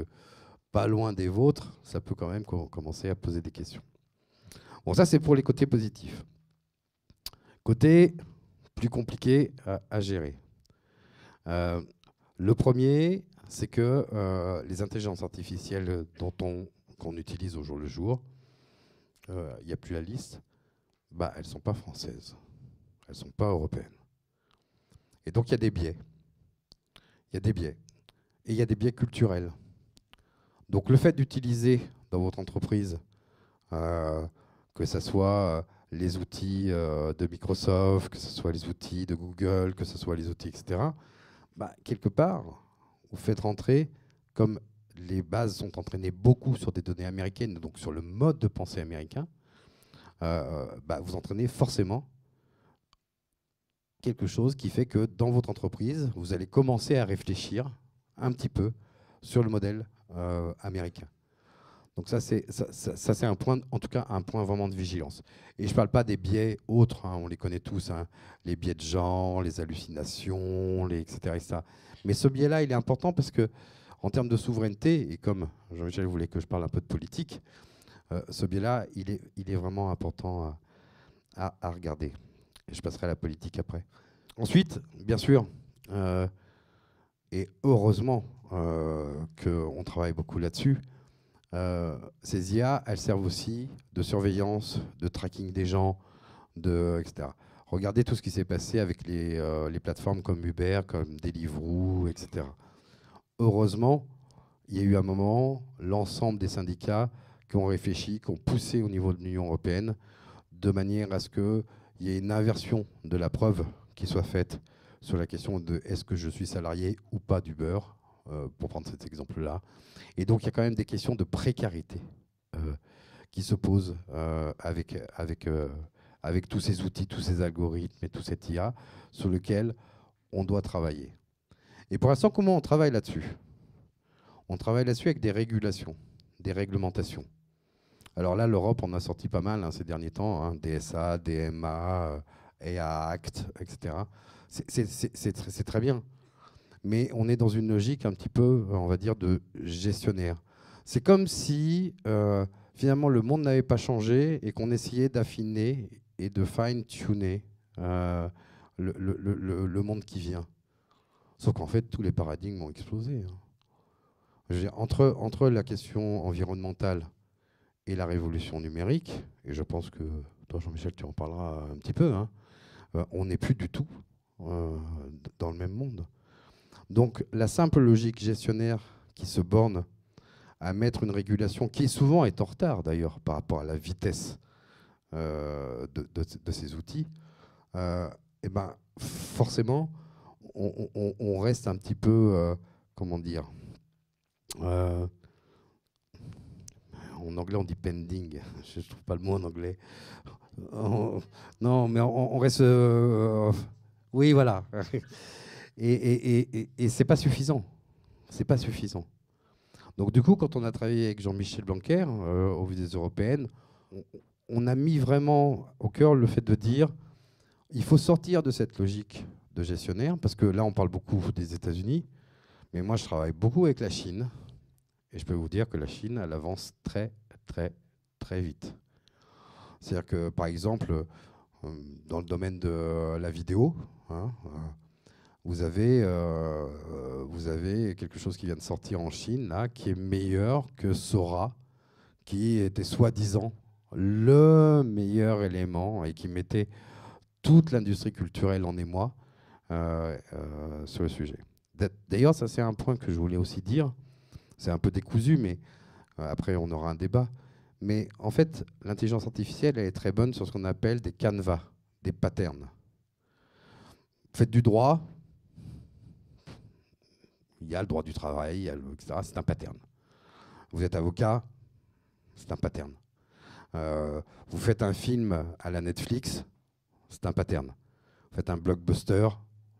[SPEAKER 4] pas loin des vôtres, ça peut quand même commencer à poser des questions. Bon, ça, c'est pour les côtés positifs. Côté plus compliqué à gérer. Le premier, c'est que les intelligences artificielles qu'on utilise au jour le jour, il n'y a plus la liste, elles ne sont pas françaises, elles ne sont pas européennes. Et donc, il y a des biais. Il y a des biais. Et il y a des biais culturels. Donc, le fait d'utiliser dans votre entreprise, que ce soit les outils de Microsoft, que ce soit les outils de Google, que ce soit les outils, etc., quelque part, vous faites rentrer, comme les bases sont entraînées beaucoup sur des données américaines, donc sur le mode de pensée américain, vous entraînez forcément quelque chose qui fait que dans votre entreprise, vous allez commencer à réfléchir un petit peu sur le modèle américain. Donc ça c'est un point, en tout cas un point vraiment de vigilance. Et je ne parle pas des biais autres, on les connaît tous, les biais de genre, les hallucinations, etc., etc. Mais ce biais-là, il est important parce que en termes de souveraineté, et comme Jean-Michel voulait que je parle un peu de politique, ce biais-là, il est vraiment important à regarder. Et je passerai à la politique après. Ensuite, bien sûr, et heureusement qu'on travaille beaucoup là-dessus, ces IA, elles servent aussi de surveillance, de tracking des gens, etc. Regardez tout ce qui s'est passé avec les plateformes comme Uber, comme Deliveroo, etc. Heureusement, il y a eu un moment, l'ensemble des syndicats qui ont réfléchi, qui ont poussé au niveau de l'Union européenne, de manière à ce qu'il y ait une inversion de la preuve qui soit faite sur la question de est-ce que je suis salarié ou pas d'Uber, pour prendre cet exemple-là. Et donc, il y a quand même des questions de précarité qui se posent avec tous ces outils, tous ces algorithmes et tout cet IA sur lequel on doit travailler. Et pour l'instant, comment on travaille là-dessus? On travaille là-dessus avec des régulations, des réglementations. Alors là, l'Europe en a sorti pas mal ces derniers temps, hein, DSA, DMA, EA Act, etc. C'est très bien. Mais on est dans une logique un petit peu, on va dire, de gestionnaire. C'est comme si, finalement, le monde n'avait pas changé et qu'on essayait d'affiner et de fine-tuner le monde qui vient. Sauf qu'en fait, tous les paradigmes ont explosé. Entre la question environnementale et la révolution numérique, et je pense que toi, Jean-Michel, tu en parleras un petit peu, hein, on n'est plus du tout dans le même monde. Donc la simple logique gestionnaire qui se borne à mettre une régulation qui souvent est en retard d'ailleurs par rapport à la vitesse de ces outils, et ben, forcément, on reste un petit peu, comment dire, en anglais on dit pending, je ne trouve pas le mot en anglais. Non, mais on reste... oui, voilà. Et c'est pas suffisant. C'est pas suffisant. Donc du coup, quand on a travaillé avec Jean-Michel Blanquer, au vu des européennes, on a mis vraiment au cœur le fait de dire il faut sortir de cette logique de gestionnaire, parce que là, on parle beaucoup des États-Unis, mais moi, je travaille beaucoup avec la Chine, et je peux vous dire que la Chine, elle avance très, très, très vite. C'est-à-dire que, par exemple, dans le domaine de la vidéo, hein, vous avez quelque chose qui vient de sortir en Chine, là, qui est meilleur que Sora, qui était soi-disant le meilleur élément et qui mettait toute l'industrie culturelle en émoi sur le sujet. D'ailleurs, ça c'est un point que je voulais aussi dire. C'est un peu décousu, mais après on aura un débat. Mais en fait, l'intelligence artificielle, elle est très bonne sur ce qu'on appelle des canevas, des patterns. Faites du droit, il y a le droit du travail, etc. C'est un pattern. Vous êtes avocat, c'est un pattern. Vous faites un film à la Netflix, c'est un pattern. Vous faites un blockbuster,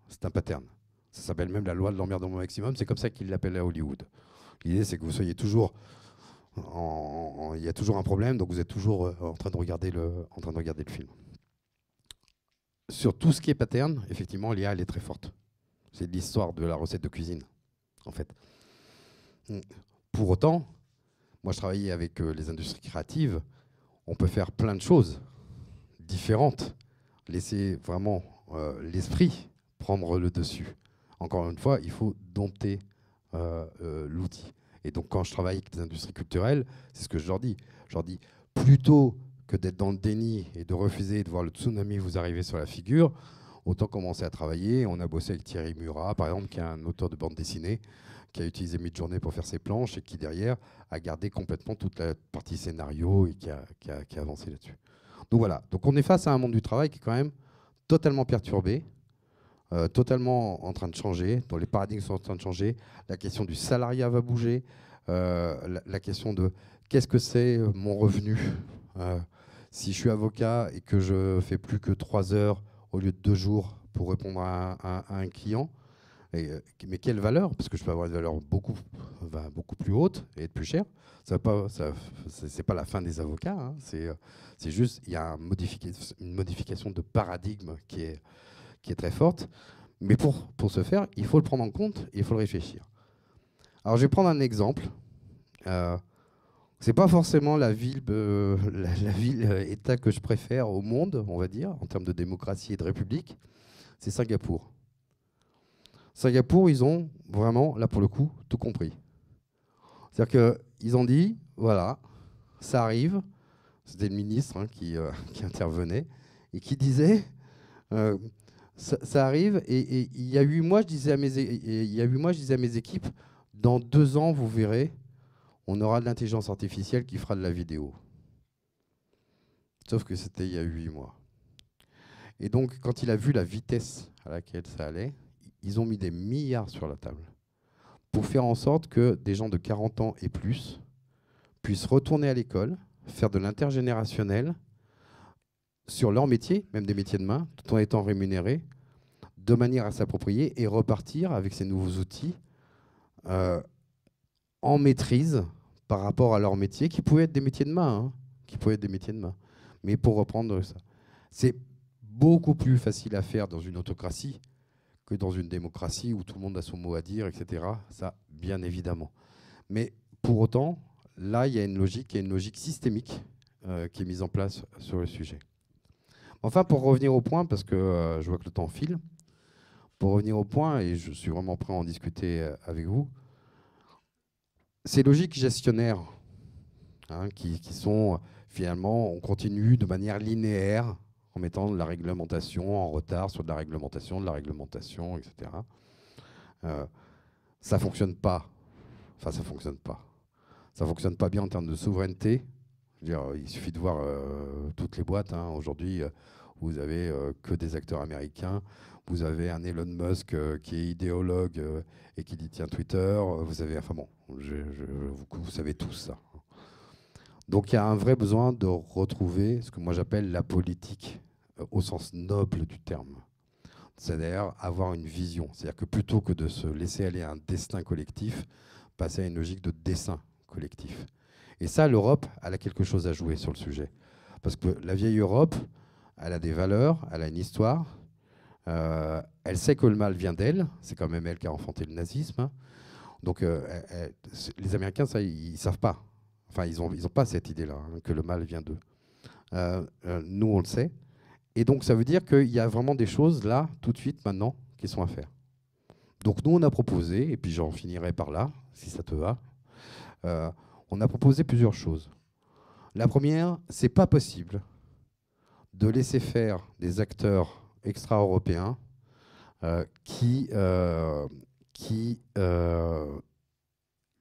[SPEAKER 4] c'est un pattern. Ça s'appelle même la loi de l'emmerdement maximum, c'est comme ça qu'ils l'appellent à Hollywood. L'idée, c'est que vous soyez toujours... il y a toujours un problème, donc vous êtes toujours en train de regarder le film. Sur tout ce qui est pattern, effectivement, l'IA, elle est très forte. C'est l'histoire de la recette de cuisine, en fait. Pour autant, moi, je travaillais avec les industries créatives. On peut faire plein de choses différentes. Laisser vraiment l'esprit prendre le dessus. Encore une fois, il faut dompter l'outil. Et donc, quand je travaille avec des industries culturelles, c'est ce que je leur dis. Je leur dis, plutôt que d'être dans le déni et de refuser de voir le tsunami vous arriver sur la figure, autant commencer à travailler. On a bossé avec Thierry Murat, par exemple, qui est un auteur de bande dessinée, qui a utilisé Midjourney pour faire ses planches et qui, derrière, a gardé complètement toute la partie scénario et qui a avancé là-dessus. Donc voilà. Donc on est face à un monde du travail qui est quand même totalement perturbé, totalement en train de changer, dont les paradigmes sont en train de changer. La question du salariat va bouger. La question de qu'est-ce que c'est mon revenu si je suis avocat et que je fais plus que 3 heures au lieu de 2 jours pour répondre à un client, mais quelle valeur? Parce que je peux avoir une valeur beaucoup plus haute et être plus chère. C'est pas la fin des avocats. Hein. C'est juste, il y a une modification de paradigme qui est très forte. Mais pour ce faire, il faut le prendre en compte et il faut le réfléchir. Alors, je vais prendre un exemple. C'est pas forcément la ville-État que je préfère au monde, on va dire, en termes de démocratie et de république. C'est Singapour. Singapour, ils ont vraiment, là pour le coup, tout compris. C'est-à-dire qu'ils ont dit, voilà, ça arrive. C'était le ministre qui intervenait et qui disait, ça arrive. Et il y a 8 mois, je disais à mes équipes, Dans 2 ans, vous verrez, on aura de l'intelligence artificielle qui fera de la vidéo. Sauf que c'était il y a 8 mois. Et donc, quand il a vu la vitesse à laquelle ça allait, ils ont mis des milliards sur la table pour faire en sorte que des gens de 40 ans et plus puissent retourner à l'école, faire de l'intergénérationnel sur leur métier, même des métiers de main, tout en étant rémunérés, de manière à s'approprier et repartir avec ces nouveaux outils en maîtrise par rapport à leur métier, qui pouvaient être des métiers de main, Mais pour reprendre ça, c'est beaucoup plus facile à faire dans une autocratie que dans une démocratie où tout le monde a son mot à dire, etc. Ça, bien évidemment. Mais pour autant, là, il y a une logique systémique qui est mise en place sur le sujet. Enfin, pour revenir au point, parce que je vois que le temps file, pour revenir au point, et je suis vraiment prêt à en discuter avec vous, ces logiques gestionnaires qui sont finalement, on continue de manière linéaire en mettant de la réglementation en retard sur de la réglementation, etc. Ça fonctionne pas. Enfin, ça fonctionne pas. Ça fonctionne pas bien en termes de souveraineté. Je veux dire, il suffit de voir toutes les boîtes. Aujourd'hui, vous avez que des acteurs américains. Vous avez un Elon Musk qui est idéologue et qui dit tiens Twitter. Vous avez, enfin bon, vous savez tous ça. Donc il y a un vrai besoin de retrouver ce que moi j'appelle la politique au sens noble du terme. C'est-à-dire avoir une vision. C'est-à-dire que plutôt que de se laisser aller à un destin collectif, passer à une logique de dessin collectif. Et ça, l'Europe, elle a quelque chose à jouer sur le sujet. Parce que la vieille Europe, elle a des valeurs, elle a une histoire. Elle sait que le mal vient d'elle. C'est quand même elle qui a enfanté le nazisme. Donc les Américains, ça, ils ne savent pas. Enfin, ils ont pas cette idée-là, que le mal vient d'eux. Nous, on le sait. Et donc, ça veut dire qu'il y a vraiment des choses, là, tout de suite, maintenant, qui sont à faire. Donc, nous, on a proposé, et puis j'en finirai par là, si ça te va, on a proposé plusieurs choses. La première, c'est pas possible de laisser faire des acteurs extra-européens qui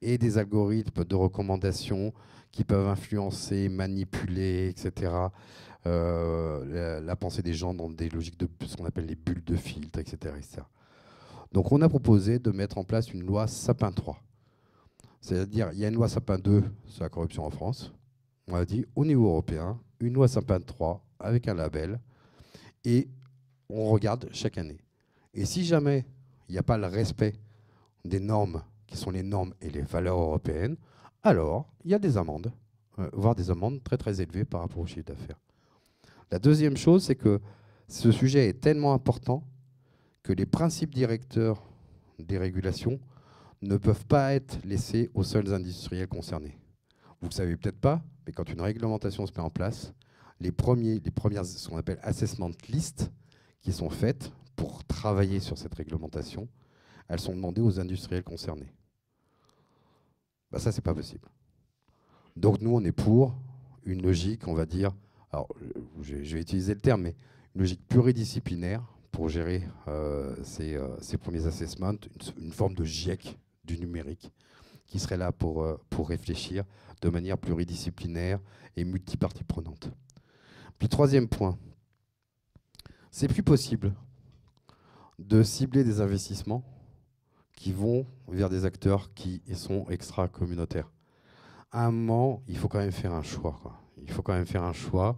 [SPEAKER 4] aient des algorithmes de recommandation qui peuvent influencer, manipuler, etc., la pensée des gens dans des logiques de ce qu'on appelle les bulles de filtre, etc., etc. Donc on a proposé de mettre en place une loi Sapin 3. C'est-à-dire, il y a une loi Sapin 2 sur la corruption en France. On a dit, au niveau européen, une loi Sapin 3 avec un label, et on regarde chaque année. Et si jamais il n'y a pas le respect des normes, qui sont les normes et les valeurs européennes, alors il y a des amendes, voire des amendes très très élevées par rapport au chiffre d'affaires. La deuxième chose, c'est que ce sujet est tellement important que les principes directeurs des régulations ne peuvent pas être laissés aux seuls industriels concernés. Vous ne le savez peut-être pas, mais quand une réglementation se met en place, les premières, ce qu'on appelle assessment list, qui sont faites pour travailler sur cette réglementation, elles sont demandées aux industriels concernés. Ben ça, c'est pas possible. Donc nous, on est pour une logique, on va dire, alors je vais utiliser le terme, mais une logique pluridisciplinaire pour gérer ces premiers assessments, une forme de GIEC du numérique qui serait là pour réfléchir de manière pluridisciplinaire et multipartie prenante. Puis troisième point, c'est plus possible de cibler des investissements qui vont vers des acteurs qui sont extra-communautaires. À un moment, il faut quand même faire un choix, quoi. Il faut quand même faire un choix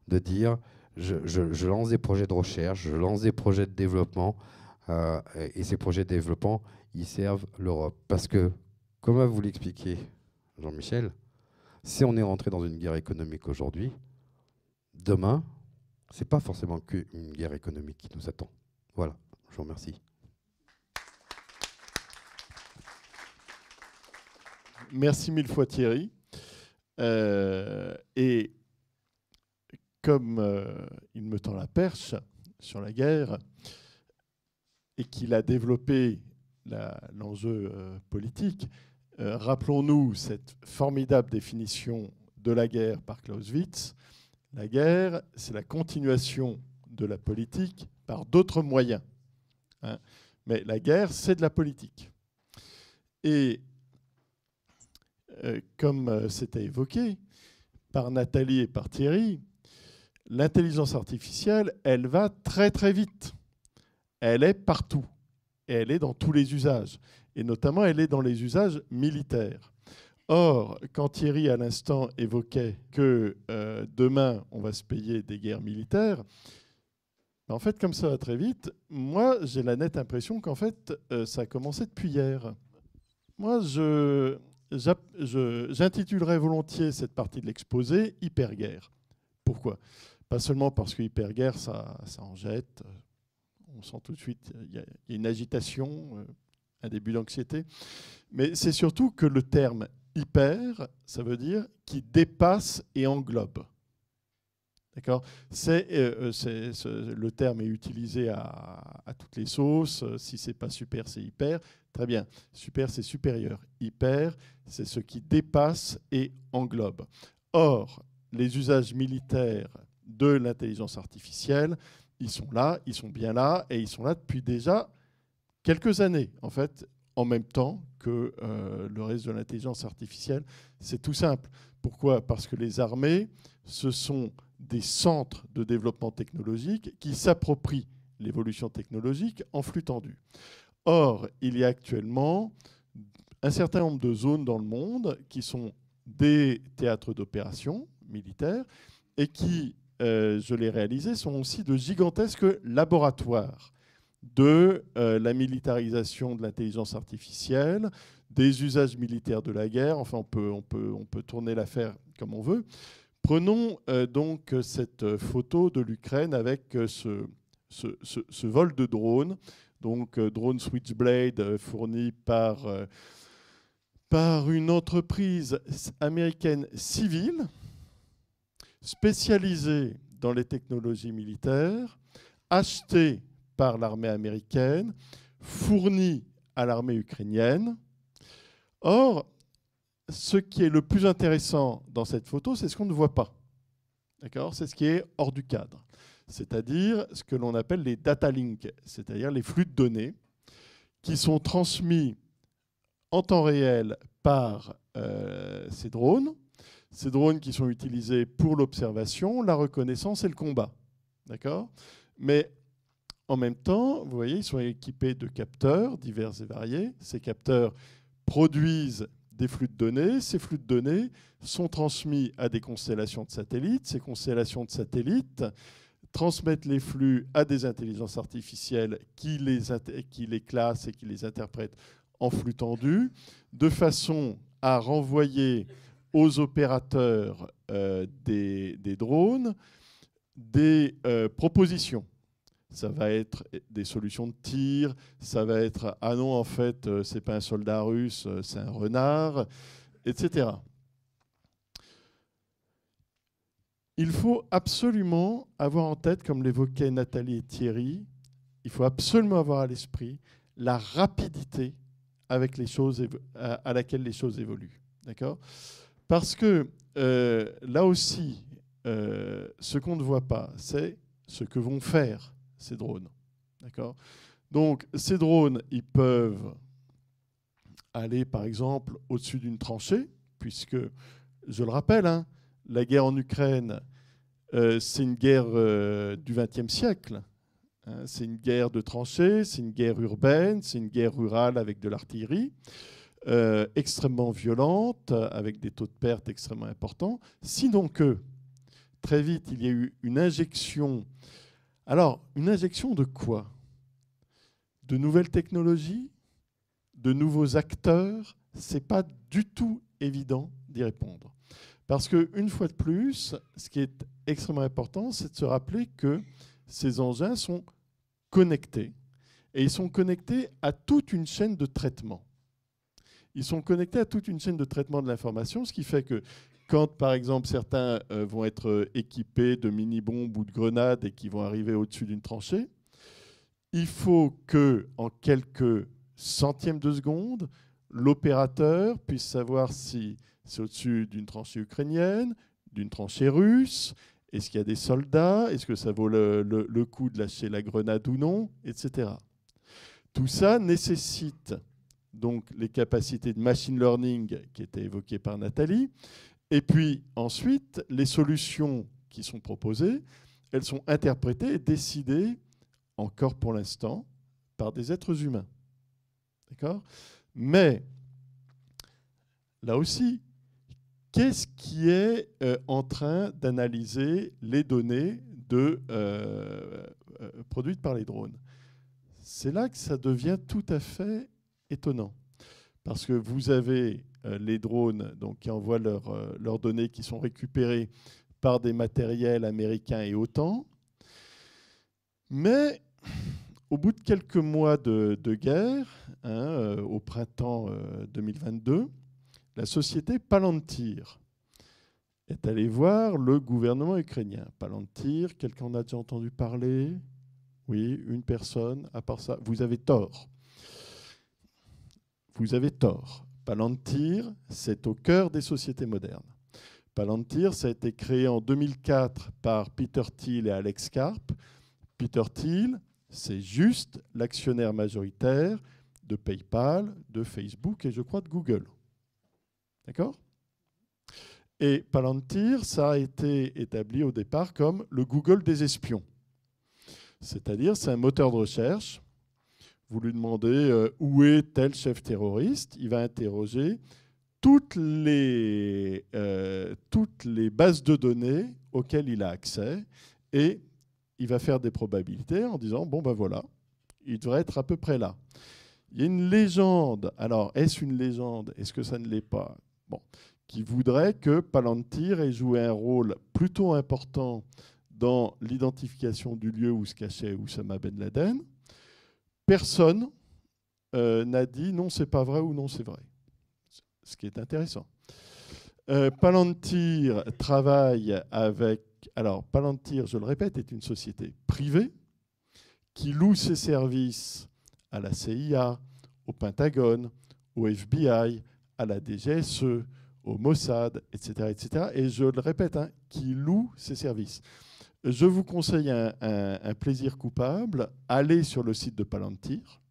[SPEAKER 4] de dire je lance des projets de recherche, je lance des projets de développement, et ces projets de développement, ils servent l'Europe. Parce que, comme vous l'expliquez, Jean-Michel, si on est rentré dans une guerre économique aujourd'hui, demain, ce n'est pas forcément qu'une guerre économique qui nous attend. Voilà, je vous remercie.
[SPEAKER 3] Merci mille fois Thierry. Et comme il me tend la perche sur la guerre et qu'il a développé l'enjeu politique, rappelons-nous cette formidable définition de la guerre par Clausewitz. La guerre, c'est la continuation de la politique par d'autres moyens. Mais la guerre, c'est de la politique. Et comme c'était évoqué par Nathalie et par Thierry, l'intelligence artificielle, elle va très très vite. Elle est partout. Et elle est dans tous les usages. Et notamment, elle est dans les usages militaires. Or, quand Thierry, à l'instant, évoquait que demain, on va se payer des guerres militaires, en fait, comme ça va très vite, moi, j'ai la nette impression qu'en fait, ça a commencé depuis hier. Moi, j'intitulerais volontier cette partie de l'exposé « Hyperguerre ». Pourquoi ? Pas seulement parce que hyperguerre, ça en jette. On sent tout de suite il y a une agitation, un début d'anxiété. Mais c'est surtout que le terme hyper, ça veut dire qui dépasse et englobe. D'accord ? Le terme est utilisé à toutes les sauces. Si c'est pas super, c'est hyper. Très bien. Super, c'est supérieur. Hyper, c'est ce qui dépasse et englobe. Or, les usages militaires de l'intelligence artificielle, ils sont là, ils sont bien là, et ils sont là depuis déjà quelques années, en fait, en même temps que le reste de l'intelligence artificielle. C'est tout simple. Pourquoi ? Parce que les armées, ce sont des centres de développement technologique qui s'approprient l'évolution technologique en flux tendu. Or, il y a actuellement un certain nombre de zones dans le monde qui sont des théâtres d'opération militaires et qui, je l'ai réalisé, sont aussi de gigantesques laboratoires de la militarisation de l'intelligence artificielle, des usages militaires de la guerre. Enfin, on peut tourner l'affaire comme on veut. Prenons donc cette photo de l'Ukraine avec ce vol de drone, donc drone Switchblade fourni par une entreprise américaine civile spécialisée dans les technologies militaires, achetée par l'armée américaine, fournie à l'armée ukrainienne. Or, ce qui est le plus intéressant dans cette photo, c'est ce qu'on ne voit pas. D'accord ? C'est ce qui est hors du cadre. C'est-à-dire ce que l'on appelle les data links, c'est-à-dire les flux de données qui sont transmis en temps réel par ces drones qui sont utilisés pour l'observation, la reconnaissance et le combat. D'accord ? Mais en même temps, vous voyez, ils sont équipés de capteurs divers et variés. Ces capteurs produisent des flux de données. Ces flux de données sont transmis à des constellations de satellites. Ces constellations de satellites transmettent les flux à des intelligences artificielles qui les classent et qui les interprètent en flux tendu, de façon à renvoyer aux opérateurs des drones des propositions. Ça va être des solutions de tir, ça va être « ah non, en fait, c'est pas un soldat russe, c'est un renard », etc. Il faut absolument avoir en tête, comme l'évoquaient Nathalie et Thierry, il faut absolument avoir à l'esprit la rapidité avec les choses à laquelle les choses évoluent. D'accord ? Parce que là aussi, ce qu'on ne voit pas, c'est ce que vont faire ces drones. D'accord ? Donc, ces drones, ils peuvent aller, par exemple, au-dessus d'une tranchée, puisque, je le rappelle, hein, la guerre en Ukraine, c'est une guerre du XXe siècle. Hein, c'est une guerre de tranchées, c'est une guerre urbaine, c'est une guerre rurale avec de l'artillerie, extrêmement violente, avec des taux de perte extrêmement importants. Sinon que, très vite, il y a eu une injection. Alors, une injection de quoi ? De nouvelles technologies, de nouveaux acteurs. Ce n'est pas du tout évident d'y répondre. Parce qu'une fois de plus, ce qui est extrêmement important, c'est de se rappeler que ces engins sont connectés. Et ils sont connectés à toute une chaîne de traitement. Ils sont connectés à toute une chaîne de traitement de l'information, ce qui fait que quand, par exemple, certains vont être équipés de mini-bombes ou de grenades et qui vont arriver au-dessus d'une tranchée, il faut qu'en quelques centièmes de seconde, l'opérateur puisse savoir si c'est au-dessus d'une tranchée ukrainienne, d'une tranchée russe, est-ce qu'il y a des soldats, est-ce que ça vaut le coup de lâcher la grenade ou non, etc. Tout ça nécessite donc les capacités de machine learning qui étaient évoquées par Nathalie. Et puis ensuite, les solutions qui sont proposées, elles sont interprétées et décidées, encore pour l'instant, par des êtres humains. D'accord ? Mais, là aussi, qu'est-ce qui est en train d'analyser les données produites par les drones ? C'est là que ça devient tout à fait étonnant. Parce que vous avez les drones donc, qui envoient leurs données qui sont récupérées par des matériels américains et OTAN. Mais au bout de quelques mois de guerre, au printemps 2022, la société Palantir est allée voir le gouvernement ukrainien. Palantir, quelqu'un en a déjà entendu parler ? Oui, une personne, à part ça, vous avez tort. Vous avez tort. Palantir, c'est au cœur des sociétés modernes. Palantir, ça a été créé en 2004 par Peter Thiel et Alex Karp. Peter Thiel, c'est juste l'actionnaire majoritaire de PayPal, de Facebook et je crois de Google. D'accord ? Et Palantir, ça a été établi au départ comme le Google des espions. C'est-à-dire, c'est un moteur de recherche. Vous lui demandez où est tel chef terroriste, il va interroger toutes les bases de données auxquelles il a accès et il va faire des probabilités en disant bon ben voilà, il devrait être à peu près là. Il y a une légende, alors est-ce une légende, est-ce que ça ne l'est pas, bon, qui voudrait que Palantir ait joué un rôle plutôt important dans l'identification du lieu où se cachait Oussama Ben Laden. Personne n'a dit non, c'est pas vrai ou non, c'est vrai. Ce qui est intéressant. Palantir travaille avec... Alors, Palantir, je le répète, est une société privée qui loue ses services à la CIA, au Pentagone, au FBI, à la DGSE, au Mossad, etc. etc. Et je le répète, qui loue ses services. Je vous conseille un plaisir coupable. Allez sur le site de Palantir.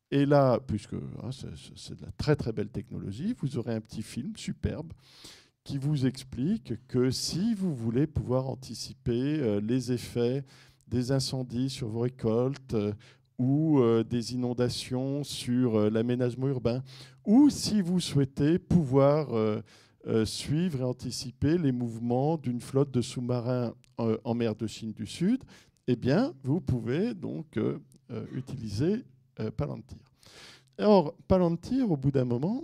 [SPEAKER 3] Et là, puisque c'est de la très très belle technologie, vous aurez un petit film superbe qui vous explique que si vous voulez pouvoir anticiper les effets des incendies sur vos récoltes ou des inondations sur l'aménagement urbain, ou si vous souhaitez pouvoir suivre et anticiper les mouvements d'une flotte de sous-marins en mer de Chine du Sud, eh bien, vous pouvez donc utiliser Palantir. Or, Palantir, au bout d'un moment,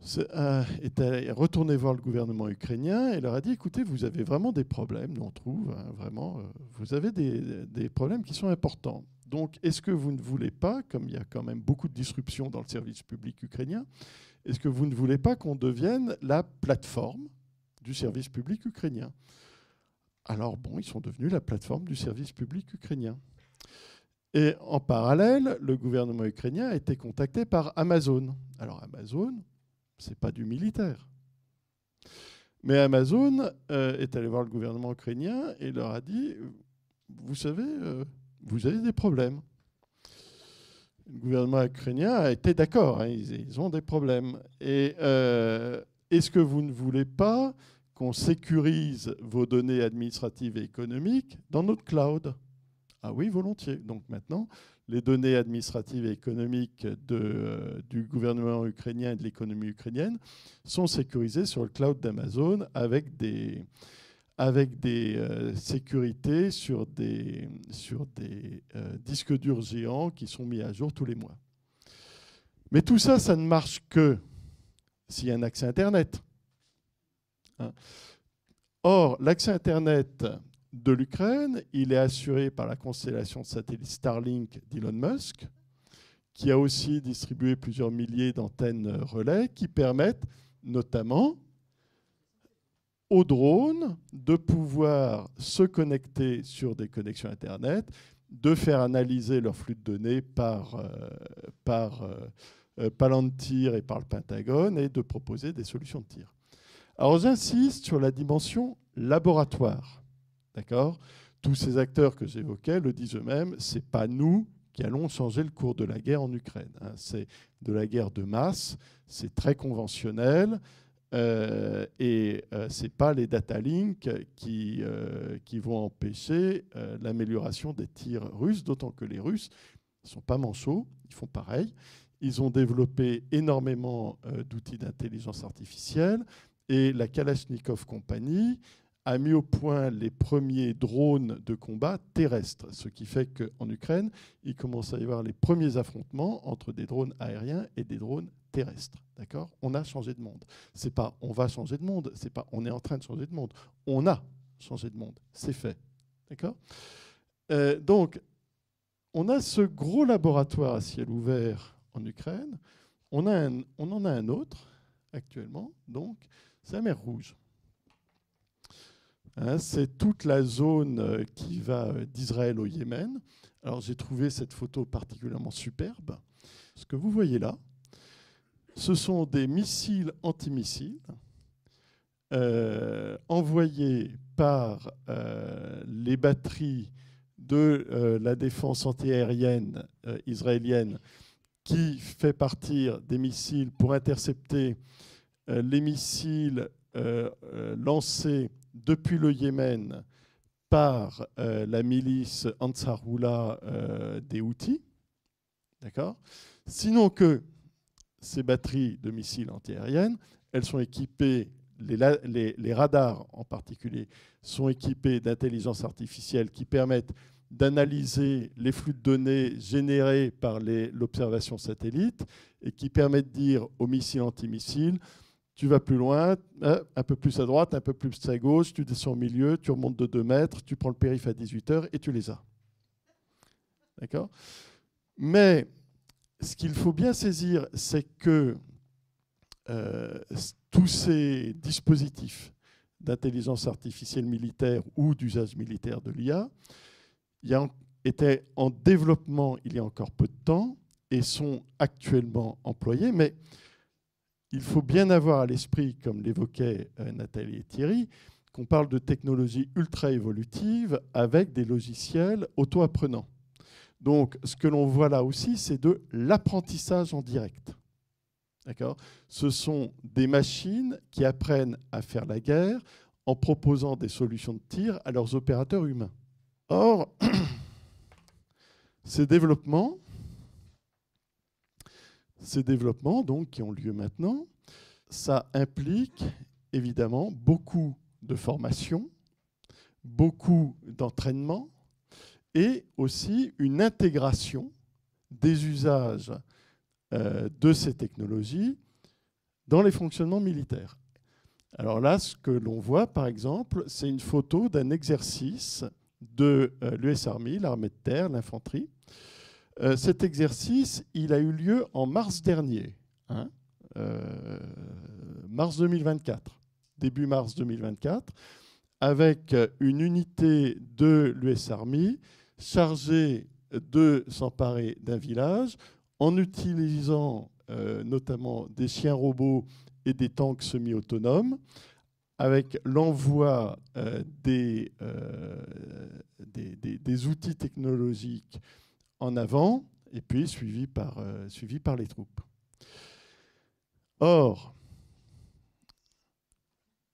[SPEAKER 3] est retourné voir le gouvernement ukrainien et leur a dit, écoutez, vous avez vraiment des problèmes, nous on trouve, vraiment, vous avez des problèmes qui sont importants. Donc, est-ce que vous ne voulez pas, comme il y a quand même beaucoup de disruptions dans le service public ukrainien, est-ce que vous ne voulez pas qu'on devienne la plateforme du service public ukrainien ? Alors bon, ils sont devenus la plateforme du service public ukrainien. Et en parallèle, le gouvernement ukrainien a été contacté par Amazon. Alors Amazon, ce n'est pas du militaire. Mais Amazon est allé voir le gouvernement ukrainien et leur a dit, vous savez, vous avez des problèmes. Le gouvernement ukrainien a été d'accord, ils ont des problèmes. Et est-ce que vous ne voulez pas qu'on sécurise vos données administratives et économiques dans notre cloud ? Ah oui, volontiers. Donc maintenant, les données administratives et économiques du gouvernement ukrainien et de l'économie ukrainienne sont sécurisées sur le cloud d'Amazon avec des sécurités sur des disques durs géants qui sont mis à jour tous les mois. Mais tout ça, ça ne marche que s'il y a un accès Internet. Or, l'accès Internet de l'Ukraine, il est assuré par la constellation de satellites Starlink d'Elon Musk, qui a aussi distribué plusieurs milliers d'antennes relais qui permettent notamment aux drones de pouvoir se connecter sur des connexions Internet, de faire analyser leur flux de données par Palantir et par le Pentagone et de proposer des solutions de tir. Alors j'insiste sur la dimension laboratoire. D'accord ? Tous ces acteurs que j'évoquais le disent eux-mêmes, ce n'est pas nous qui allons changer le cours de la guerre en Ukraine. C'est de la guerre de masse, c'est très conventionnel, et ce n'est pas les data links qui vont empêcher l'amélioration des tirs russes, d'autant que les Russes ne sont pas manchots, ils font pareil. Ils ont développé énormément d'outils d'intelligence artificielle, et la Kalachnikov Company a mis au point les premiers drones de combat terrestres, ce qui fait qu'en Ukraine, il commence à y avoir les premiers affrontements entre des drones aériens et des drones terrestres. D'accord ? On a changé de monde. C'est pas on va changer de monde, c'est pas on est en train de changer de monde. On a changé de monde. C'est fait. D'accord ? Donc, on a ce gros laboratoire à ciel ouvert en Ukraine. On en a un autre actuellement, donc c'est la mer Rouge. C'est toute la zone qui va d'Israël au Yémen. Alors j'ai trouvé cette photo particulièrement superbe. Ce que vous voyez là, ce sont des missiles antimissiles envoyés par les batteries de la défense antiaérienne israélienne, qui fait partir des missiles pour intercepter les missiles lancés depuis le Yémen par la milice Ansarullah des Houthis. D'accord ? Sinon que ces batteries de missiles antiaériennes, elles sont équipées, les radars en particulier, sont équipés d'intelligence artificielle qui permettent d'analyser les flux de données générés par l'observation satellite et qui permettent de dire aux missiles antimissiles: tu vas plus loin, un peu plus à droite, un peu plus à gauche, tu descends au milieu, tu remontes de 2 mètres, tu prends le périph' à 18 heures et tu les as. D'accord ? Mais ce qu'il faut bien saisir, c'est que tous ces dispositifs d'intelligence artificielle militaire ou d'usage militaire de l'IA étaient en développement il y a encore peu de temps et sont actuellement employés, mais il faut bien avoir à l'esprit, comme l'évoquaient Nathalie et Thierry, qu'on parle de technologies ultra évolutives avec des logiciels auto-apprenants. Donc, ce que l'on voit là aussi, c'est de l'apprentissage en direct. D'accord ? Ce sont des machines qui apprennent à faire la guerre en proposant des solutions de tir à leurs opérateurs humains. Or, ces développements donc, qui ont lieu maintenant, ça implique évidemment beaucoup de formation, beaucoup d'entraînement et aussi une intégration des usages de ces technologies dans les fonctionnements militaires. Alors là, ce que l'on voit, par exemple, c'est une photo d'un exercice de l'US Army, l'armée de terre, l'infanterie. Cet exercice, il a eu lieu en mars dernier, mars 2024, début mars 2024, avec une unité de l'US Army chargée de s'emparer d'un village en utilisant notamment des chiens robots et des tanks semi-autonomes, avec l'envoi des outils technologiques en avant, et puis suivi par les troupes. Or,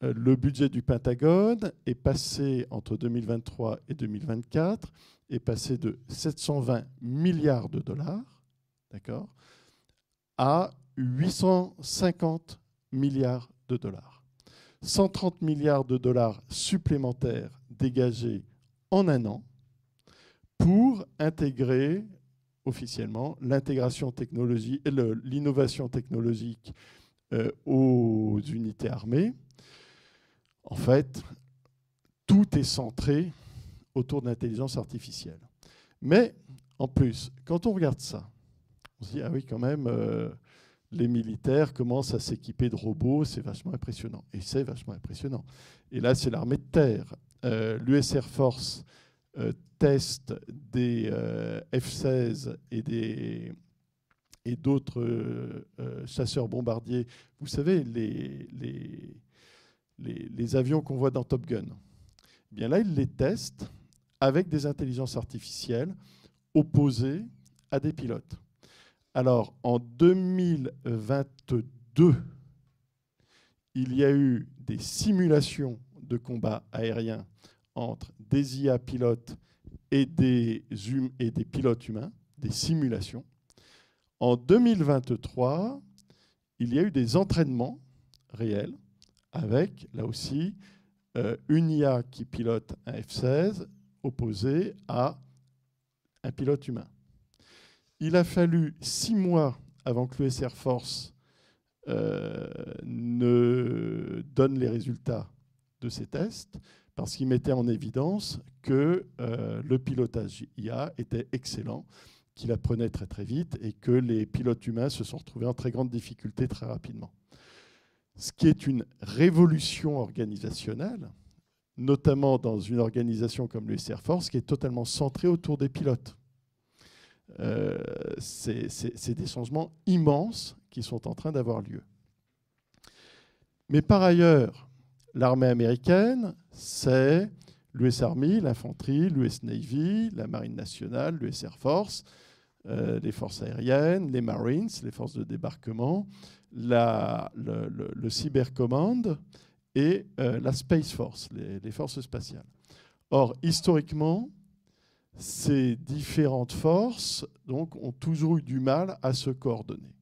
[SPEAKER 3] le budget du Pentagone est passé entre 2023 et 2024, est passé de 720 milliards de dollars, d'accord, à 850 milliards de dollars. 130 milliards de dollars supplémentaires dégagés en un an pour intégrer officiellement l'intégration technologique, l'innovation technologique aux unités armées. En fait, tout est centré autour de l'intelligence artificielle. Mais en plus, quand on regarde ça, on se dit, ah oui, quand même, les militaires commencent à s'équiper de robots, c'est vachement impressionnant. Et c'est vachement impressionnant. Et là, c'est l'armée de terre. L'US Air Force teste des F-16 et d'autres chasseurs bombardiers. Vous savez, les avions qu'on voit dans Top Gun. Eh bien là, ils les testent avec des intelligences artificielles opposées à des pilotes. Alors, en 2022, il y a eu des simulations de combat aérien entre des IA pilotes et des pilotes humains, des simulations. En 2023, il y a eu des entraînements réels avec, là aussi, une IA qui pilote un F-16 opposé à un pilote humain. Il a fallu 6 mois avant que l'US Air Force ne donne les résultats de ces tests, parce qu'il mettait en évidence que le pilotage IA était excellent, qu'il apprenait très très vite et que les pilotes humains se sont retrouvés en très grande difficulté très rapidement. Ce qui est une révolution organisationnelle, notamment dans une organisation comme l'US Air Force, qui est totalement centrée autour des pilotes. C'est des changements immenses qui sont en train d'avoir lieu. Mais par ailleurs, l'armée américaine, c'est l'US Army, l'infanterie, l'US Navy, la Marine nationale, l'US Air Force, les forces aériennes, les Marines, les forces de débarquement, le Cyber Command et la Space Force, les forces spatiales. Or, historiquement, ces différentes forces donc, ont toujours eu du mal à se coordonner.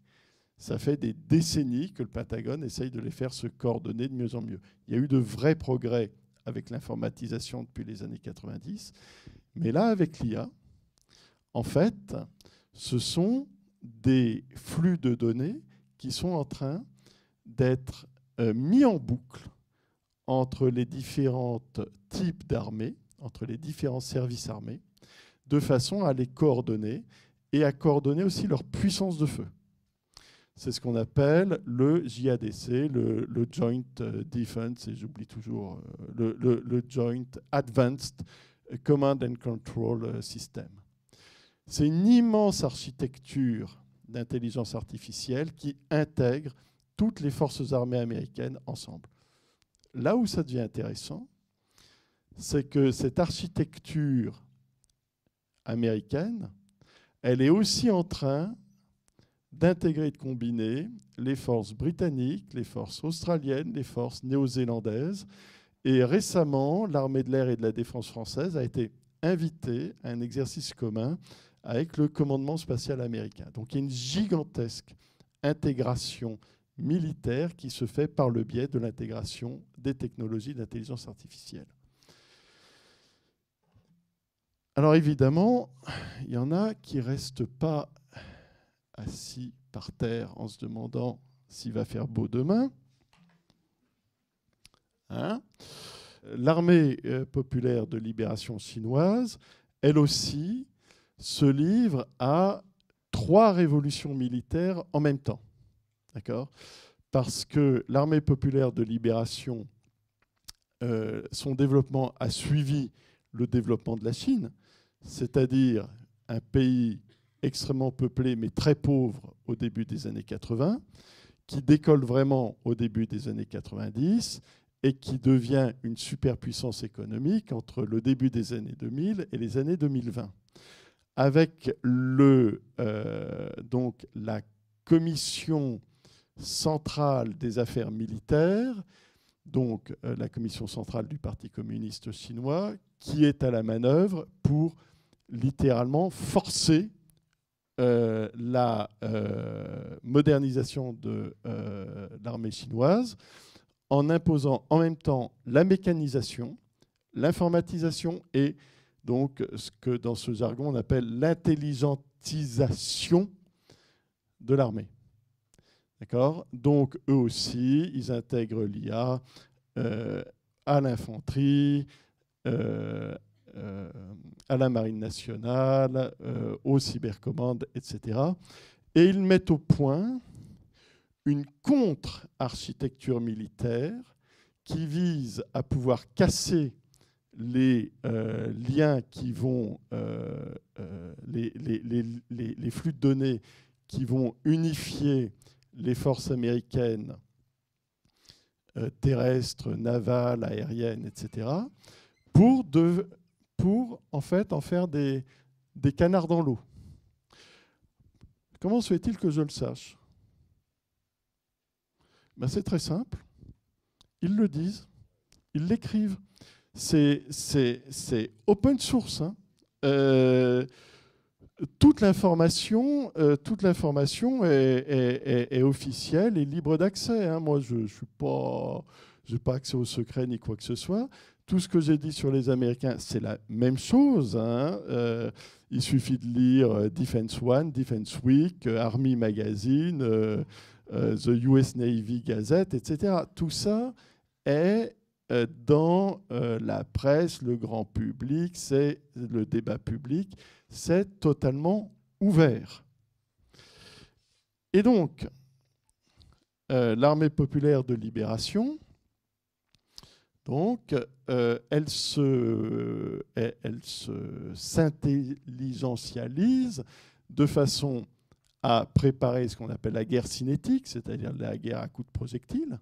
[SPEAKER 3] Ça fait des décennies que le Pentagone essaye de les faire se coordonner de mieux en mieux. Il y a eu de vrais progrès avec l'informatisation depuis les années 90, mais là, avec l'IA, en fait, ce sont des flux de données qui sont en train d'être mis en boucle entre les différents types d'armées, entre les différents services armés, de façon à les coordonner et à coordonner aussi leur puissance de feu. C'est ce qu'on appelle le JADC, le Joint Defense, et j'oublie toujours, le Joint Advanced Command and Control System. C'est une immense architecture d'intelligence artificielle qui intègre toutes les forces armées américaines ensemble. Là où ça devient intéressant, c'est que cette architecture américaine, elle est aussi en train d'intégrer et de combiner les forces britanniques, les forces australiennes, les forces néo-zélandaises. Et récemment, l'armée de l'air et de la défense française a été invitée à un exercice commun avec le commandement spatial américain. Donc il y a une gigantesque intégration militaire qui se fait par le biais de l'intégration des technologies d'intelligence artificielle. Alors évidemment, il y en a qui ne restent pas assis par terre en se demandant s'il va faire beau demain. Hein? L'armée populaire de libération chinoise, elle aussi, se livre à 3 révolutions militaires en même temps. D'accord ? Parce que l'armée populaire de libération, son développement a suivi le développement de la Chine, c'est-à-dire un pays extrêmement peuplé mais très pauvre au début des années 80, qui décolle vraiment au début des années 90 et qui devient une superpuissance économique entre le début des années 2000 et les années 2020. Avec donc la commission centrale des affaires militaires, donc la commission centrale du Parti communiste chinois, qui est à la manœuvre pour littéralement forcer la modernisation de l'armée chinoise en imposant en même temps la mécanisation, l'informatisation et donc ce que dans ce jargon on appelle l'intelligentisation de l'armée. D'accord ? Donc eux aussi, ils intègrent l'IA à l'infanterie, à la Marine nationale, au cybercommande, etc. Et ils mettent au point une contre-architecture militaire qui vise à pouvoir casser les liens qui vont, les flux de données qui vont unifier les forces américaines terrestres, navales, aériennes, etc., pour en fait en faire des canards dans l'eau. Comment se fait-il que je le sache? Ben, c'est très simple. Ils le disent, ils l'écrivent. C'est open source. Hein. Toute l'information est officielle et libre d'accès. Hein. Moi, je n'ai pas accès au secret ni quoi que ce soit. Tout ce que j'ai dit sur les Américains, c'est la même chose. Hein. Il suffit de lire Defense One, Defense Week, Army Magazine, The US Navy Gazette, etc. Tout ça est dans la presse, le grand public, c'est le débat public, c'est totalement ouvert. Et donc, l'armée populaire de libération, donc, elle se s'intelligentialise de façon à préparer ce qu'on appelle la guerre cinétique, c'est-à-dire la guerre à coups de projectiles.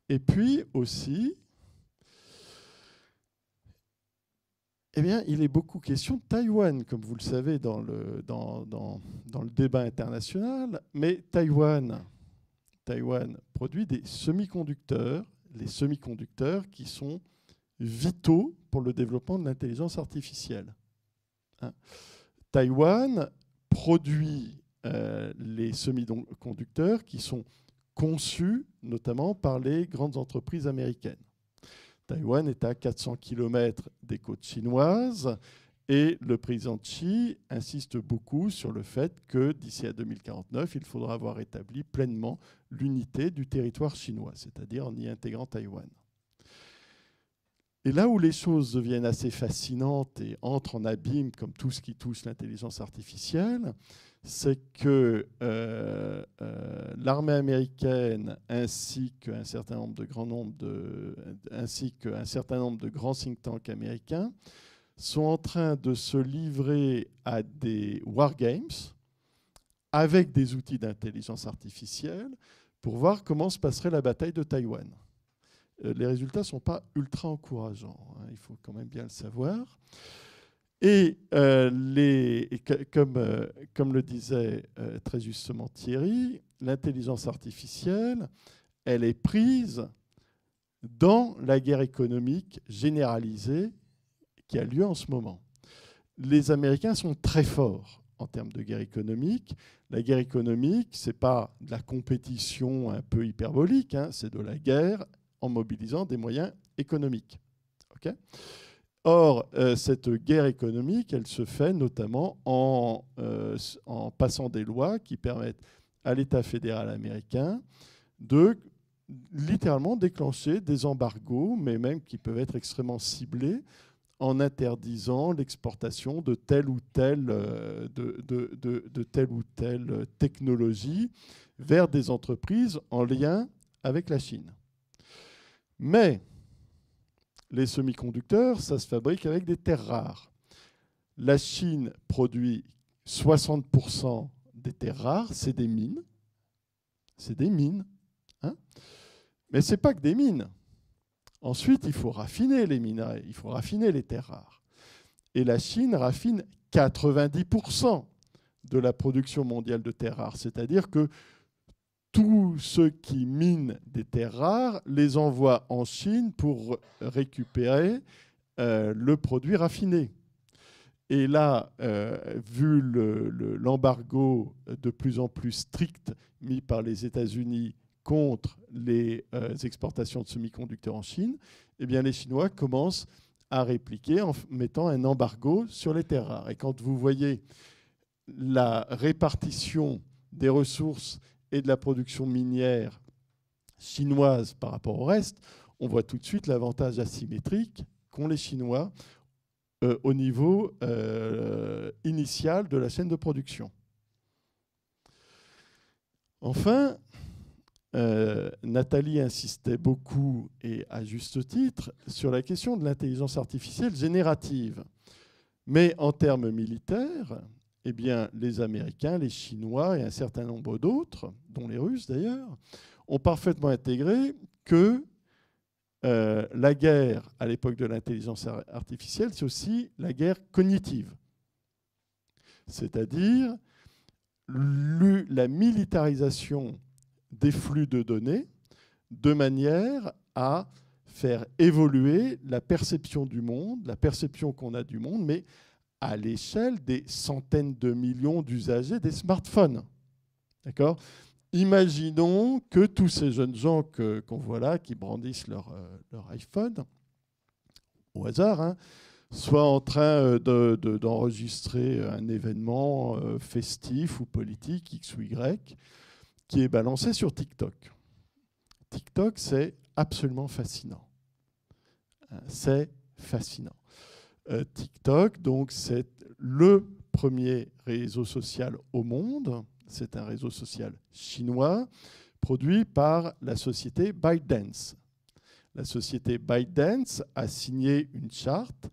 [SPEAKER 3] Et puis aussi, eh bien, il est beaucoup question de Taïwan, comme vous le savez dans le débat international. Mais Taïwan produit des semi-conducteurs, les semi-conducteurs qui sont vitaux pour le développement de l'intelligence artificielle. Hein. Taïwan produit les semi-conducteurs qui sont conçus notamment par les grandes entreprises américaines. Taïwan est à 400 km des côtes chinoises et le président Xi insiste beaucoup sur le fait que d'ici à 2049, il faudra avoir établi pleinement l'unité du territoire chinois, c'est-à-dire en y intégrant Taïwan. Et là où les choses deviennent assez fascinantes et entrent en abîme, comme tout ce qui touche l'intelligence artificielle, c'est que l'armée américaine ainsi qu'un certain nombre de grands think tanks américains sont en train de se livrer à des wargames avec des outils d'intelligence artificielle pour voir comment se passerait la bataille de Taïwan. Les résultats ne sont pas ultra encourageants, hein, il faut quand même bien le savoir. Et comme le disait très justement Thierry, l'intelligence artificielle, elle est prise dans la guerre économique généralisée qui a lieu en ce moment. Les Américains sont très forts en termes de guerre économique. La guerre économique, ce n'est pas de la compétition un peu hyperbolique, hein, c'est de la guerre en mobilisant des moyens économiques. Okay ? Or, cette guerre économique, elle se fait notamment en passant des lois qui permettent à l'État fédéral américain de littéralement déclencher des embargos, mais même qui peuvent être extrêmement ciblés, en interdisant l'exportation de telle ou telle technologie vers des entreprises en lien avec la Chine. Mais les semi-conducteurs, ça se fabrique avec des terres rares. La Chine produit 60% des terres rares, c'est des mines. C'est des mines. Hein, mais ce n'est pas que des mines. Ensuite, il faut raffiner les minerais, il faut raffiner les terres rares. Et la Chine raffine 90% de la production mondiale de terres rares. C'est-à-dire que tous ceux qui minent des terres rares les envoient en Chine pour récupérer le produit raffiné. Et là, vu l'embargo de plus en plus strict mis par les États-Unis contre les exportations de semi-conducteurs en Chine, eh bien les Chinois commencent à répliquer en mettant un embargo sur les terres rares. Et quand vous voyez la répartition des ressources et de la production minière chinoise par rapport au reste, on voit tout de suite l'avantage asymétrique qu'ont les Chinois au niveau initial de la chaîne de production. Enfin, Nathalie insistait beaucoup, et à juste titre, sur la question de l'intelligence artificielle générative. Mais en termes militaires, eh bien, les Américains, les Chinois et un certain nombre d'autres, dont les Russes d'ailleurs, ont parfaitement intégré que la guerre à l'époque de l'intelligence artificielle, c'est aussi la guerre cognitive. C'est-à-dire la militarisation des flux de données de manière à faire évoluer la perception du monde, la perception qu'on a du monde, mais à l'échelle des centaines de millions d'usagers des smartphones. D'accord ? Imaginons que tous ces jeunes gens qu'on voit là, qui brandissent leur iPhone, au hasard, hein, soient en train d'enregistrer un événement festif ou politique, X ou Y, qui est balancé sur TikTok. TikTok, c'est absolument fascinant. C'est fascinant. TikTok, donc, c'est le premier réseau social au monde. C'est un réseau social chinois produit par la société ByteDance. La société ByteDance a signé une charte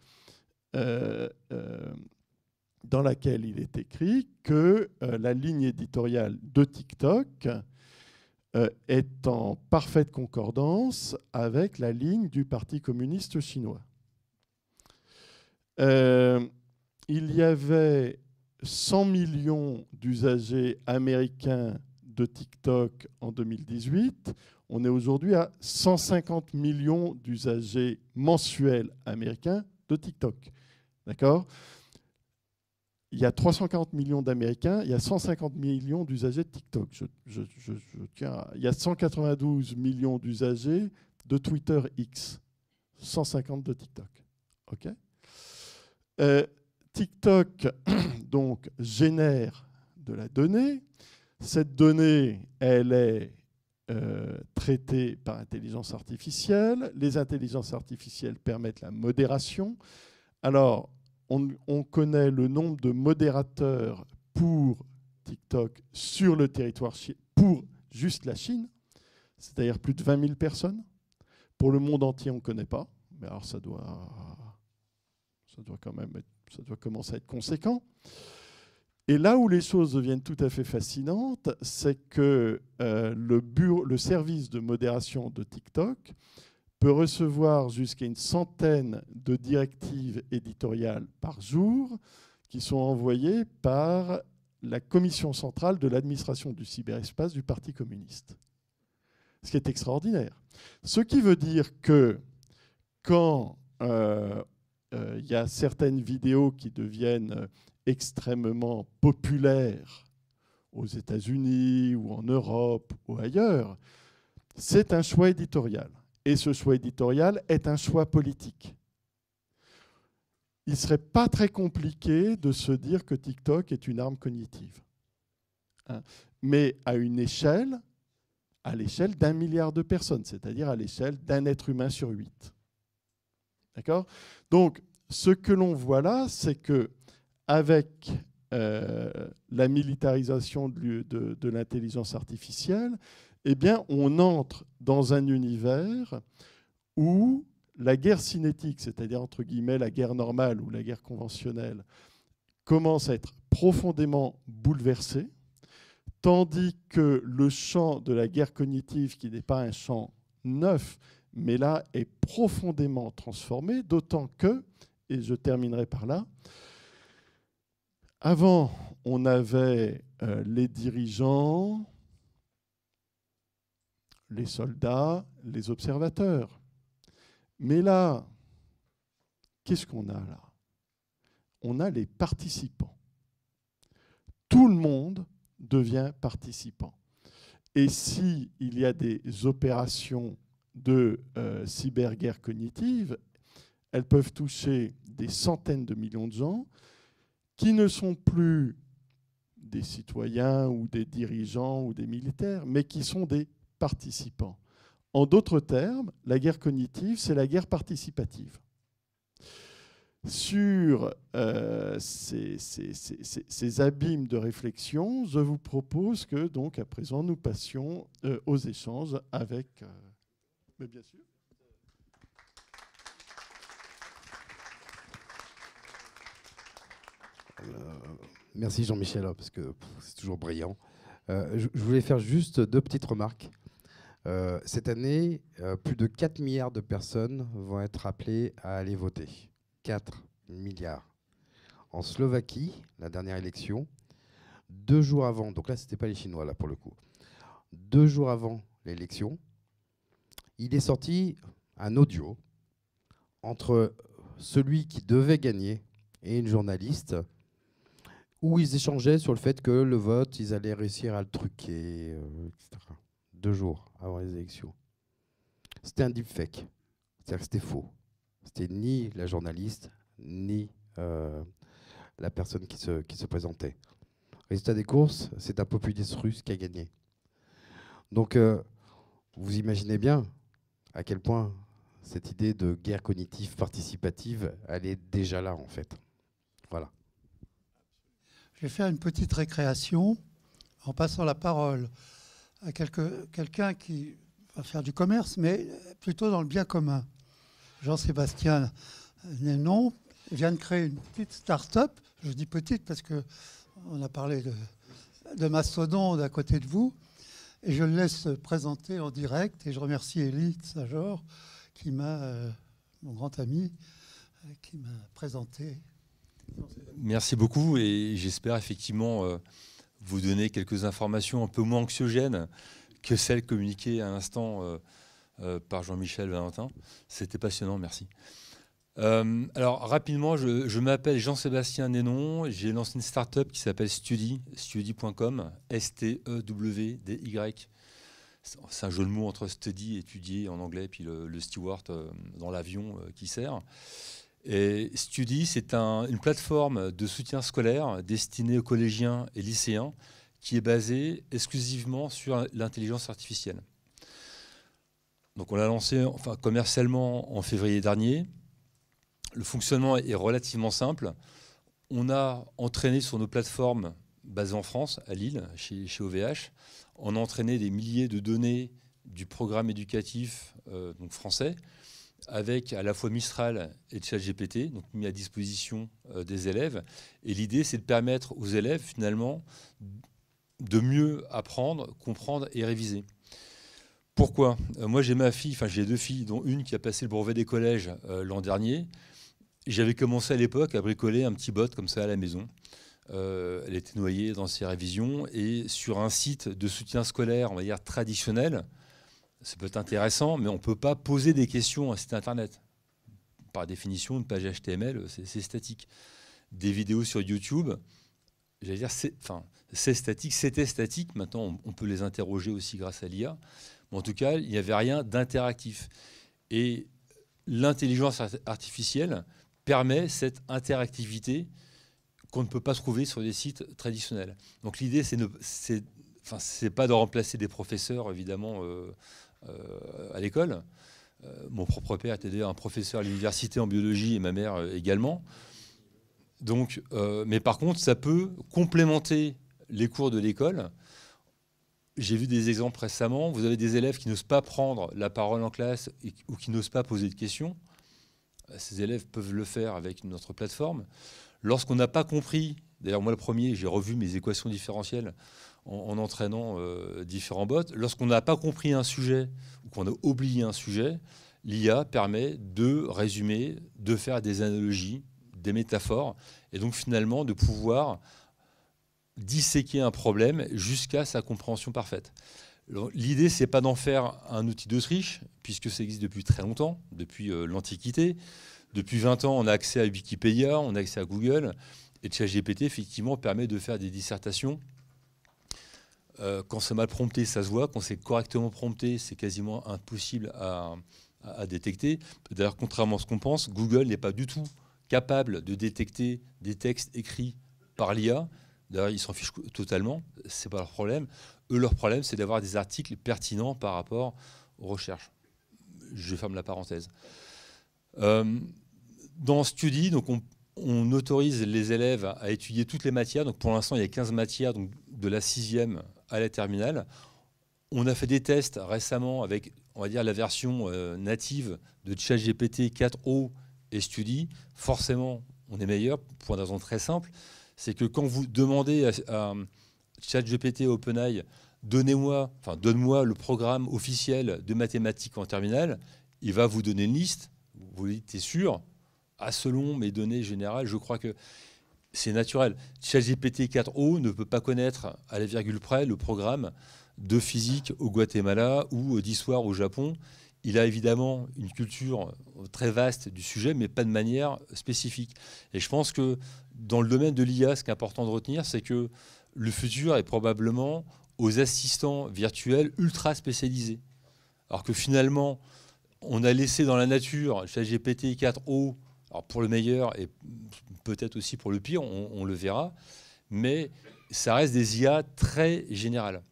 [SPEAKER 3] dans laquelle il est écrit que la ligne éditoriale de TikTok est en parfaite concordance avec la ligne du Parti communiste chinois. Il y avait 100 millions d'usagers américains de TikTok en 2018. On est aujourd'hui à 150 millions d'usagers mensuels américains de TikTok. D'accord ? Il y a 340 millions d'Américains, il y a 150 millions d'usagers de TikTok. Il y a 192 millions d'usagers de Twitter X, 150 de TikTok. OK ? TikTok donc, génère de la donnée. Cette donnée, elle est traitée par intelligence artificielle. Les intelligences artificielles permettent la modération. Alors, on connaît le nombre de modérateurs pour TikTok sur le territoire pour juste la Chine, c'est-à-dire plus de 20 000 personnes. Pour le monde entier, on ne connaît pas. Mais alors, ça doit commencer à être conséquent. Et là où les choses deviennent tout à fait fascinantes, c'est que le service de modération de TikTok peut recevoir jusqu'à une centaine de directives éditoriales par jour qui sont envoyées par la commission centrale de l'administration du cyberespace du Parti communiste. Ce qui est extraordinaire. Ce qui veut dire que quand il y a certaines vidéos qui deviennent extrêmement populaires aux États-Unis ou en Europe ou ailleurs, c'est un choix éditorial. Et ce choix éditorial est un choix politique. Il ne serait pas très compliqué de se dire que TikTok est une arme cognitive. Mais à l'échelle d'1 milliard de personnes, c'est-à-dire à l'échelle d'un être humain sur 8. D'accord ? Donc, ce que l'on voit là, c'est qu'avec la militarisation de l'intelligence artificielle, eh bien, on entre dans un univers où la guerre cinétique, c'est-à-dire entre guillemets la guerre normale ou la guerre conventionnelle, commence à être profondément bouleversée, tandis que le champ de la guerre cognitive, qui n'est pas un champ neuf, mais là est profondément transformé, d'autant que, et je terminerai par là, avant, on avait les dirigeants, les soldats, les observateurs. Mais là, qu'est-ce qu'on a là ? On a les participants. Tout le monde devient participant. Et s'il y a des opérations de cyberguerre cognitive, elles peuvent toucher des centaines de millions de gens qui ne sont plus des citoyens ou des dirigeants ou des militaires, mais qui sont des participants. En d'autres termes, la guerre cognitive, c'est la guerre participative. Sur ces abîmes de réflexion, je vous propose que, donc, à présent, nous passions aux échanges avec... mais bien sûr.
[SPEAKER 4] Merci Jean-Michel, parce que c'est toujours brillant. Je voulais faire juste 2 petites remarques. Cette année, plus de 4 milliards de personnes vont être appelées à aller voter. 4 milliards. En Slovaquie, la dernière élection, 2 jours avant, donc là, ce n'était pas les Chinois, là, pour le coup. 2 jours avant l'élection, il est sorti un audio entre celui qui devait gagner et une journaliste où ils échangeaient sur le fait que le vote, ils allaient réussir à le truquer, etc. 2 jours avant les élections. C'était un deepfake. C'est-à-dire que c'était faux. C'était ni la journaliste, ni la personne qui se présentait. Résultat des courses, c'est un populiste russe qui a gagné. Donc, vous imaginez bien à quel point cette idée de guerre cognitive participative, elle est déjà là, en fait. Voilà.
[SPEAKER 1] Je vais faire une petite récréation en passant la parole à quelqu'un qui va faire du commerce, mais plutôt dans le bien commun. Jean-Sébastien Nénon vient de créer une petite start-up. Je dis petite parce qu'on a parlé de mastodonte à côté de vous. Et je le laisse présenter en direct. Et je remercie Élie Sajor, mon grand ami, qui m'a présenté.
[SPEAKER 5] Merci beaucoup et j'espère effectivement vous donner quelques informations un peu moins anxiogènes que celles communiquées à l'instant par Jean-Michel Valentin. C'était passionnant, merci. Alors rapidement, je m'appelle Jean-Sébastien Nénon, j'ai lancé une start-up qui s'appelle study.com, S-T-E-W-D-Y. C'est un jeu de mots entre study, étudier en anglais, puis le steward dans l'avion qui sert. Et Study, c'est une plateforme de soutien scolaire destinée aux collégiens et lycéens qui est basée exclusivement sur l'intelligence artificielle. Donc on l'a lancé commercialement en février dernier. Le fonctionnement est relativement simple. On a entraîné sur nos plateformes basées en France, à Lille, chez OVH, on a entraîné des milliers de données du programme éducatif donc français, avec à la fois Mistral et ChatGPT, donc mis à disposition des élèves. Et l'idée, c'est de permettre aux élèves, finalement, de mieux apprendre, comprendre et réviser. Pourquoi ? Moi, j'ai j'ai 2 filles, dont une qui a passé le brevet des collèges l'an dernier. J'avais commencé à l'époque à bricoler un petit bot comme ça à la maison. Elle était noyée dans ses révisions. Et sur un site de soutien scolaire, on va dire traditionnel, ça peut être intéressant, mais on ne peut pas poser des questions à un site internet. Par définition, une page HTML, c'est statique. Des vidéos sur YouTube, j'allais dire, c'est statique, c'était statique. Maintenant, on peut les interroger aussi grâce à l'IA. Mais en tout cas, il n'y avait rien d'interactif. Et l'intelligence artificielle permet cette interactivité qu'on ne peut pas trouver sur des sites traditionnels. Donc l'idée, c'est pas de remplacer des professeurs, évidemment, à l'école. Mon propre père était d'ailleurs un professeur à l'université en biologie et ma mère également. Donc, mais par contre, ça peut complémenter les cours de l'école. J'ai vu des exemples récemment. Vous avez des élèves qui n'osent pas prendre la parole en classe ou qui n'osent pas poser de questions. Ces élèves peuvent le faire avec notre plateforme. Lorsqu'on n'a pas compris, d'ailleurs moi le premier, j'ai revu mes équations différentielles en entraînant différents bots. Lorsqu'on n'a pas compris un sujet ou qu'on a oublié un sujet, l'IA permet de résumer, de faire des analogies, des métaphores, et donc finalement de pouvoir disséquer un problème jusqu'à sa compréhension parfaite. L'idée, c'est pas d'en faire un outil d'Autriche, puisque ça existe depuis très longtemps, depuis l'Antiquité. Depuis 20 ans, on a accès à Wikipédia, on a accès à Google, et ChatGPT, effectivement, permet de faire des dissertations. Quand c'est mal prompté, ça se voit. Quand c'est correctement prompté, c'est quasiment impossible à détecter. D'ailleurs, contrairement à ce qu'on pense, Google n'est pas du tout capable de détecter des textes écrits par l'IA. D'ailleurs, ils s'en fichent totalement, c'est pas leur problème. Eux, leur problème, c'est d'avoir des articles pertinents par rapport aux recherches. Je ferme la parenthèse. Dans Study, donc on autorise les élèves à étudier toutes les matières. Donc pour l'instant, il y a 15 matières, donc de la 6e à la terminale. On a fait des tests récemment avec, on va dire, la version native de ChatGPT 4o et Study. Forcément, on est meilleur pour une raison très simple. C'est que quand vous demandez à ChatGPT OpenAI, donne-moi le programme officiel de mathématiques en terminale, il va vous donner une liste. Vous dites, t'es sûr ? Selon mes données générales, je crois que c'est naturel. ChatGPT 4o ne peut pas connaître à la virgule près le programme de physique au Guatemala ou d'histoire au Japon. Il a évidemment une culture très vaste du sujet, mais pas de manière spécifique. Et je pense que dans le domaine de l'IA, ce qui est important de retenir, c'est que le futur est probablement aux assistants virtuels ultra spécialisés. Alors que finalement, on a laissé dans la nature ChatGPT 4o, alors pour le meilleur et peut-être aussi pour le pire, on le verra, mais ça reste des IA très générales.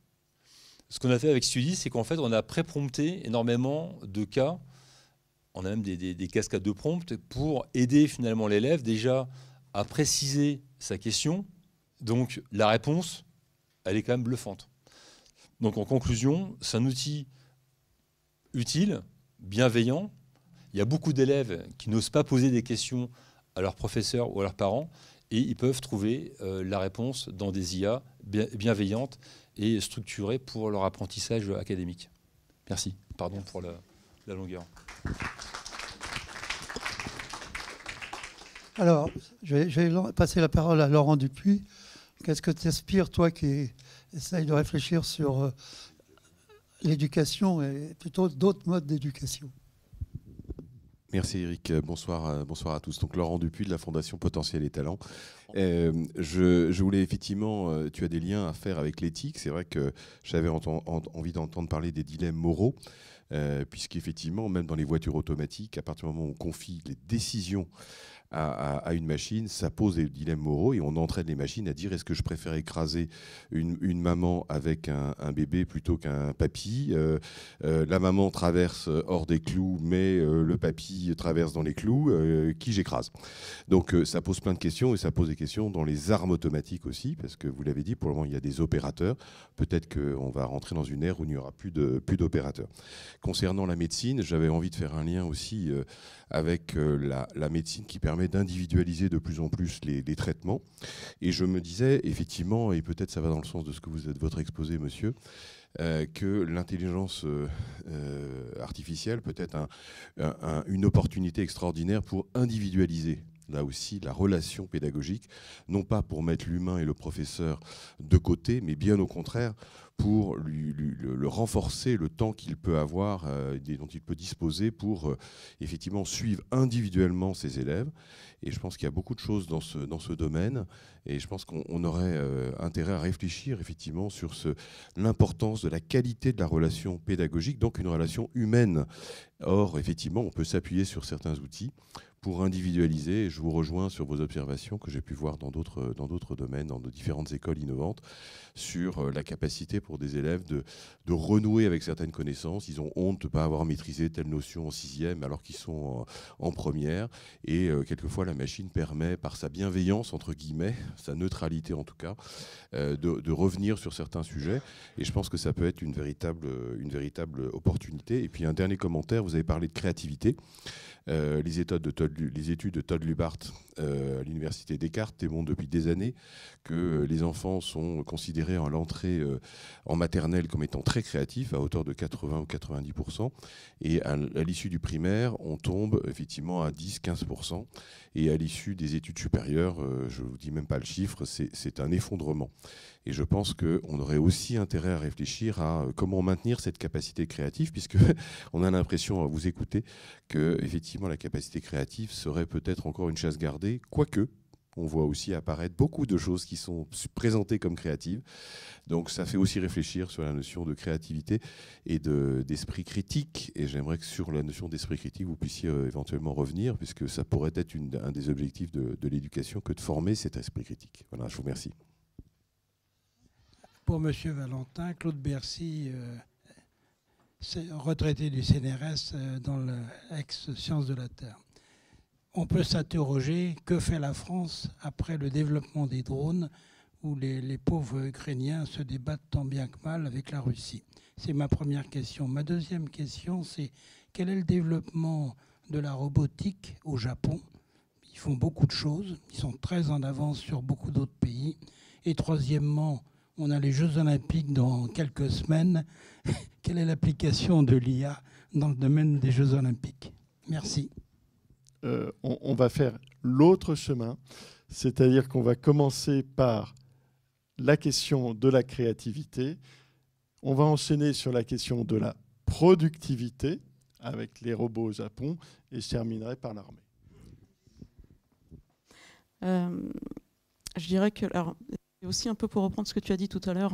[SPEAKER 5] Ce qu'on a fait avec Studi, c'est qu'en fait, on a pré-prompté énormément de cas. On a même des cascades de prompts pour aider finalement l'élève déjà à préciser sa question. Donc la réponse, elle est quand même bluffante. Donc en conclusion, c'est un outil utile, bienveillant. Il y a beaucoup d'élèves qui n'osent pas poser des questions à leurs professeurs ou à leurs parents et ils peuvent trouver la réponse dans des IA bienveillantes et structurées pour leur apprentissage académique. Merci. Pardon pour la longueur.
[SPEAKER 1] Alors, je vais passer la parole à Laurent Dupuis. Qu'est-ce que t'inspire, toi qui essaye de réfléchir sur l'éducation et plutôt d'autres modes d'éducation?
[SPEAKER 6] Merci Eric, bonsoir à tous. Donc Laurent Dupuis de la Fondation Potentiel et Talent. Je voulais effectivement, tu as des liens à faire avec l'éthique. C'est vrai que j'avais envie d'entendre parler des dilemmes moraux, puisqu'effectivement, même dans les voitures automatiques, à partir du moment où on confie les décisions à une machine, ça pose des dilemmes moraux et on entraîne les machines à dire est-ce que je préfère écraser une maman avec un bébé plutôt qu'un papy, la maman traverse hors des clous mais le papy traverse dans les clous, qui j'écrase. Donc ça pose plein de questions et ça pose des questions dans les armes automatiques aussi parce que vous l'avez dit, pour le moment il y a des opérateurs, peut-être qu'on va rentrer dans une ère où il n'y aura plus d'opérateurs. Concernant la médecine, j'avais envie de faire un lien aussi avec la médecine qui permet d'individualiser de plus en plus les traitements. Et je me disais, effectivement, et peut-être ça va dans le sens de ce que vous êtes votre exposé, monsieur, que l'intelligence artificielle peut être une opportunité extraordinaire pour individualiser là aussi la relation pédagogique, non pas pour mettre l'humain et le professeur de côté, mais bien au contraire pour le renforcer, le temps qu'il peut avoir, dont il peut disposer pour effectivement suivre individuellement ses élèves. Et je pense qu'il y a beaucoup de choses dans ce domaine. Et je pense qu'on aurait intérêt à réfléchir effectivement sur l'importance de la qualité de la relation pédagogique, donc une relation humaine. Or, effectivement, on peut s'appuyer sur certains outils pour individualiser. Et je vous rejoins sur vos observations que j'ai pu voir dans d'autres domaines, dans de différentes écoles innovantes, sur la capacité pour des élèves de renouer avec certaines connaissances. Ils ont honte de ne pas avoir maîtrisé telle notion en 6e alors qu'ils sont en première. Et quelquefois, la machine permet, par sa bienveillance, entre guillemets, sa neutralité en tout cas, de revenir sur certains sujets. Et je pense que ça peut être une véritable opportunité. Et puis un dernier commentaire, vous avez parlé de créativité. Les études de Todd Lubart à l'université Descartes témoignent depuis des années que les enfants sont considérés à l'entrée en maternelle comme étant très créatifs, à hauteur de 80 ou 90%. Et à l'issue du primaire, on tombe effectivement à 10-15%. Et à l'issue des études supérieures, je ne vous dis même pas le chiffre, c'est un effondrement. Et je pense qu'on aurait aussi intérêt à réfléchir à comment maintenir cette capacité créative, puisqu'on a l'impression, à vous écouter, que effectivement la capacité créative serait peut-être encore une chasse gardée, quoique on voit aussi apparaître beaucoup de choses qui sont présentées comme créatives. Donc ça fait aussi réfléchir sur la notion de créativité et d'esprit critique. Et j'aimerais que sur la notion d'esprit critique, vous puissiez éventuellement revenir, puisque ça pourrait être un des objectifs de l'éducation que de former cet esprit critique. Voilà, je vous remercie.
[SPEAKER 7] Pour M. Valentin, Claude Bercy, retraité du CNRS dans l'ex-Sciences de la Terre. On peut s'interroger, que fait la France après le développement des drones où les pauvres Ukrainiens se débattent tant bien que mal avec la Russie? C'est ma première question. Ma deuxième question, c'est quel est le développement de la robotique au Japon? Ils font beaucoup de choses, ils sont très en avance sur beaucoup d'autres pays. Et troisièmement, on a les Jeux Olympiques dans quelques semaines. Quelle est l'application de l'IA dans le domaine des Jeux Olympiques? Merci.
[SPEAKER 3] On va faire l'autre chemin. C'est-à-dire qu'on va commencer par la question de la créativité, on va enchaîner sur la question de la productivité avec les robots au Japon, et je terminerai par l'armée.
[SPEAKER 2] Je dirais que, alors, aussi un peu pour reprendre ce que tu as dit tout à l'heure,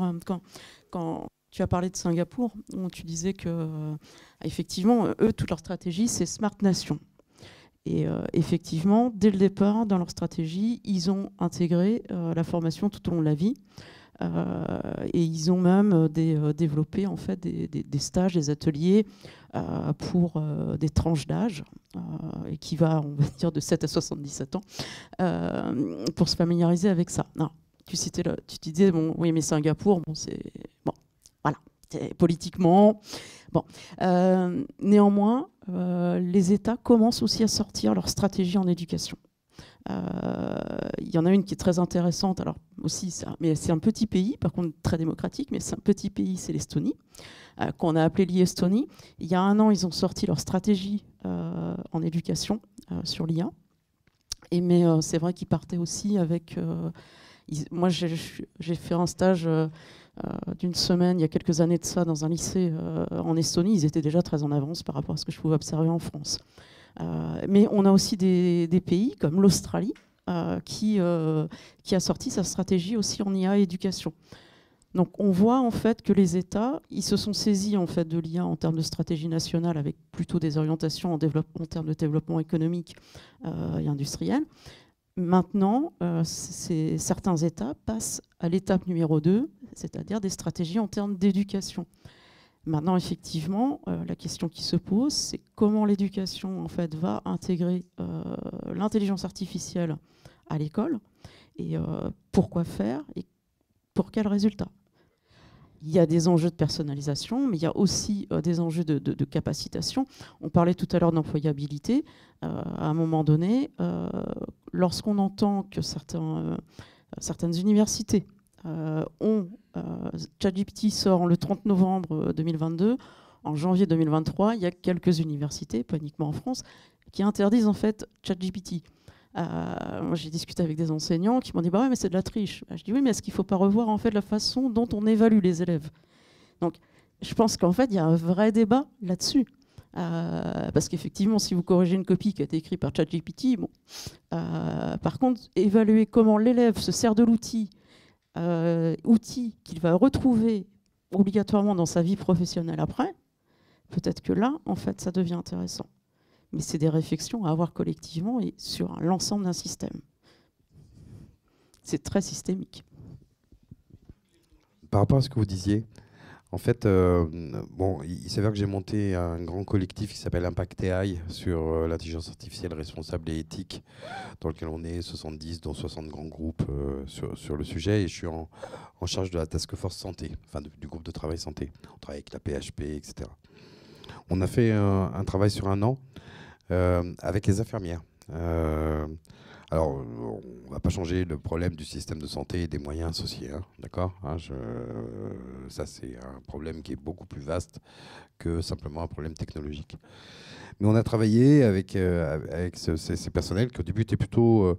[SPEAKER 2] quand tu as parlé de Singapour, où tu disais que, effectivement, eux, toute leur stratégie, c'est Smart Nation. Et effectivement, dès le départ, dans leur stratégie, ils ont intégré la formation tout au long de la vie. Et ils ont même développé en fait, des stages, des ateliers pour des tranches d'âge, et qui va, on va dire, de 7 à 77 ans, pour se familiariser avec ça. Non, tu disais, bon, oui, mais Singapour, bon, c'est... Bon, voilà, c'est politiquement... Bon. Néanmoins, les États commencent aussi à sortir leur stratégie en éducation. Il y en a une qui est très intéressante, alors aussi, mais c'est un petit pays, par contre très démocratique, mais c'est un petit pays, c'est l'Estonie, qu'on a appelé l'e-Estonie. Il y a 1 an, ils ont sorti leur stratégie en éducation sur l'IA. Mais c'est vrai qu'ils partaient aussi avec... moi, j'ai fait un stage d'une semaine, il y a quelques années de ça, dans un lycée en Estonie. Ils étaient déjà très en avance par rapport à ce que je pouvais observer en France. Mais on a aussi des pays comme l'Australie qui a sorti sa stratégie aussi en IA éducation. Donc on voit en fait que les États, ils se sont saisis en fait de l'IA en termes de stratégie nationale, avec plutôt des orientations en termes de développement économique et industriel. Maintenant, certains États passent à l'étape numéro 2, c'est-à-dire des stratégies en termes d'éducation. Maintenant, effectivement, la question qui se pose, c'est comment l'éducation en fait, va intégrer l'intelligence artificielle à l'école, et pourquoi faire et pour quels résultats. Il y a des enjeux de personnalisation, mais il y a aussi des enjeux de capacitation. On parlait tout à l'heure d'employabilité. À un moment donné, lorsqu'on entend que certaines universités ChatGPT sort le 30 novembre 2022, en janvier 2023, il y a quelques universités, pas uniquement en France, qui interdisent en fait ChatGPT. Moi, j'ai discuté avec des enseignants qui m'ont dit bah ouais, mais c'est de la triche. Je dis oui, mais est-ce qu'il ne faut pas revoir en fait la façon dont on évalue les élèves? Donc, je pense qu'en fait, il y a un vrai débat là-dessus. Parce qu'effectivement, si vous corrigez une copie qui a été écrite par ChatGPT, bon. Par contre, évaluer comment l'élève se sert de l'outil, qu'il va retrouver obligatoirement dans sa vie professionnelle après, peut-être que là, en fait, ça devient intéressant. Mais c'est des réflexions à avoir collectivement et sur l'ensemble d'un système. C'est très systémique.
[SPEAKER 4] Par rapport à ce que vous disiez, en fait, bon, il s'avère que j'ai monté un grand collectif qui s'appelle Impact AI sur l'intelligence artificielle responsable et éthique, dans lequel on est 70, dont 60 grands groupes sur le sujet. Et je suis en charge de la task force santé, enfin du groupe de travail santé. On travaille avec la PHP, etc. On a fait un travail sur 1 an avec les infirmières. Alors, on ne va pas changer le problème du système de santé et des moyens associés, hein, d'accord, hein, ça, c'est un problème qui est beaucoup plus vaste que simplement un problème technologique. Mais on a travaillé avec ces personnels qui, au début, étaient plutôt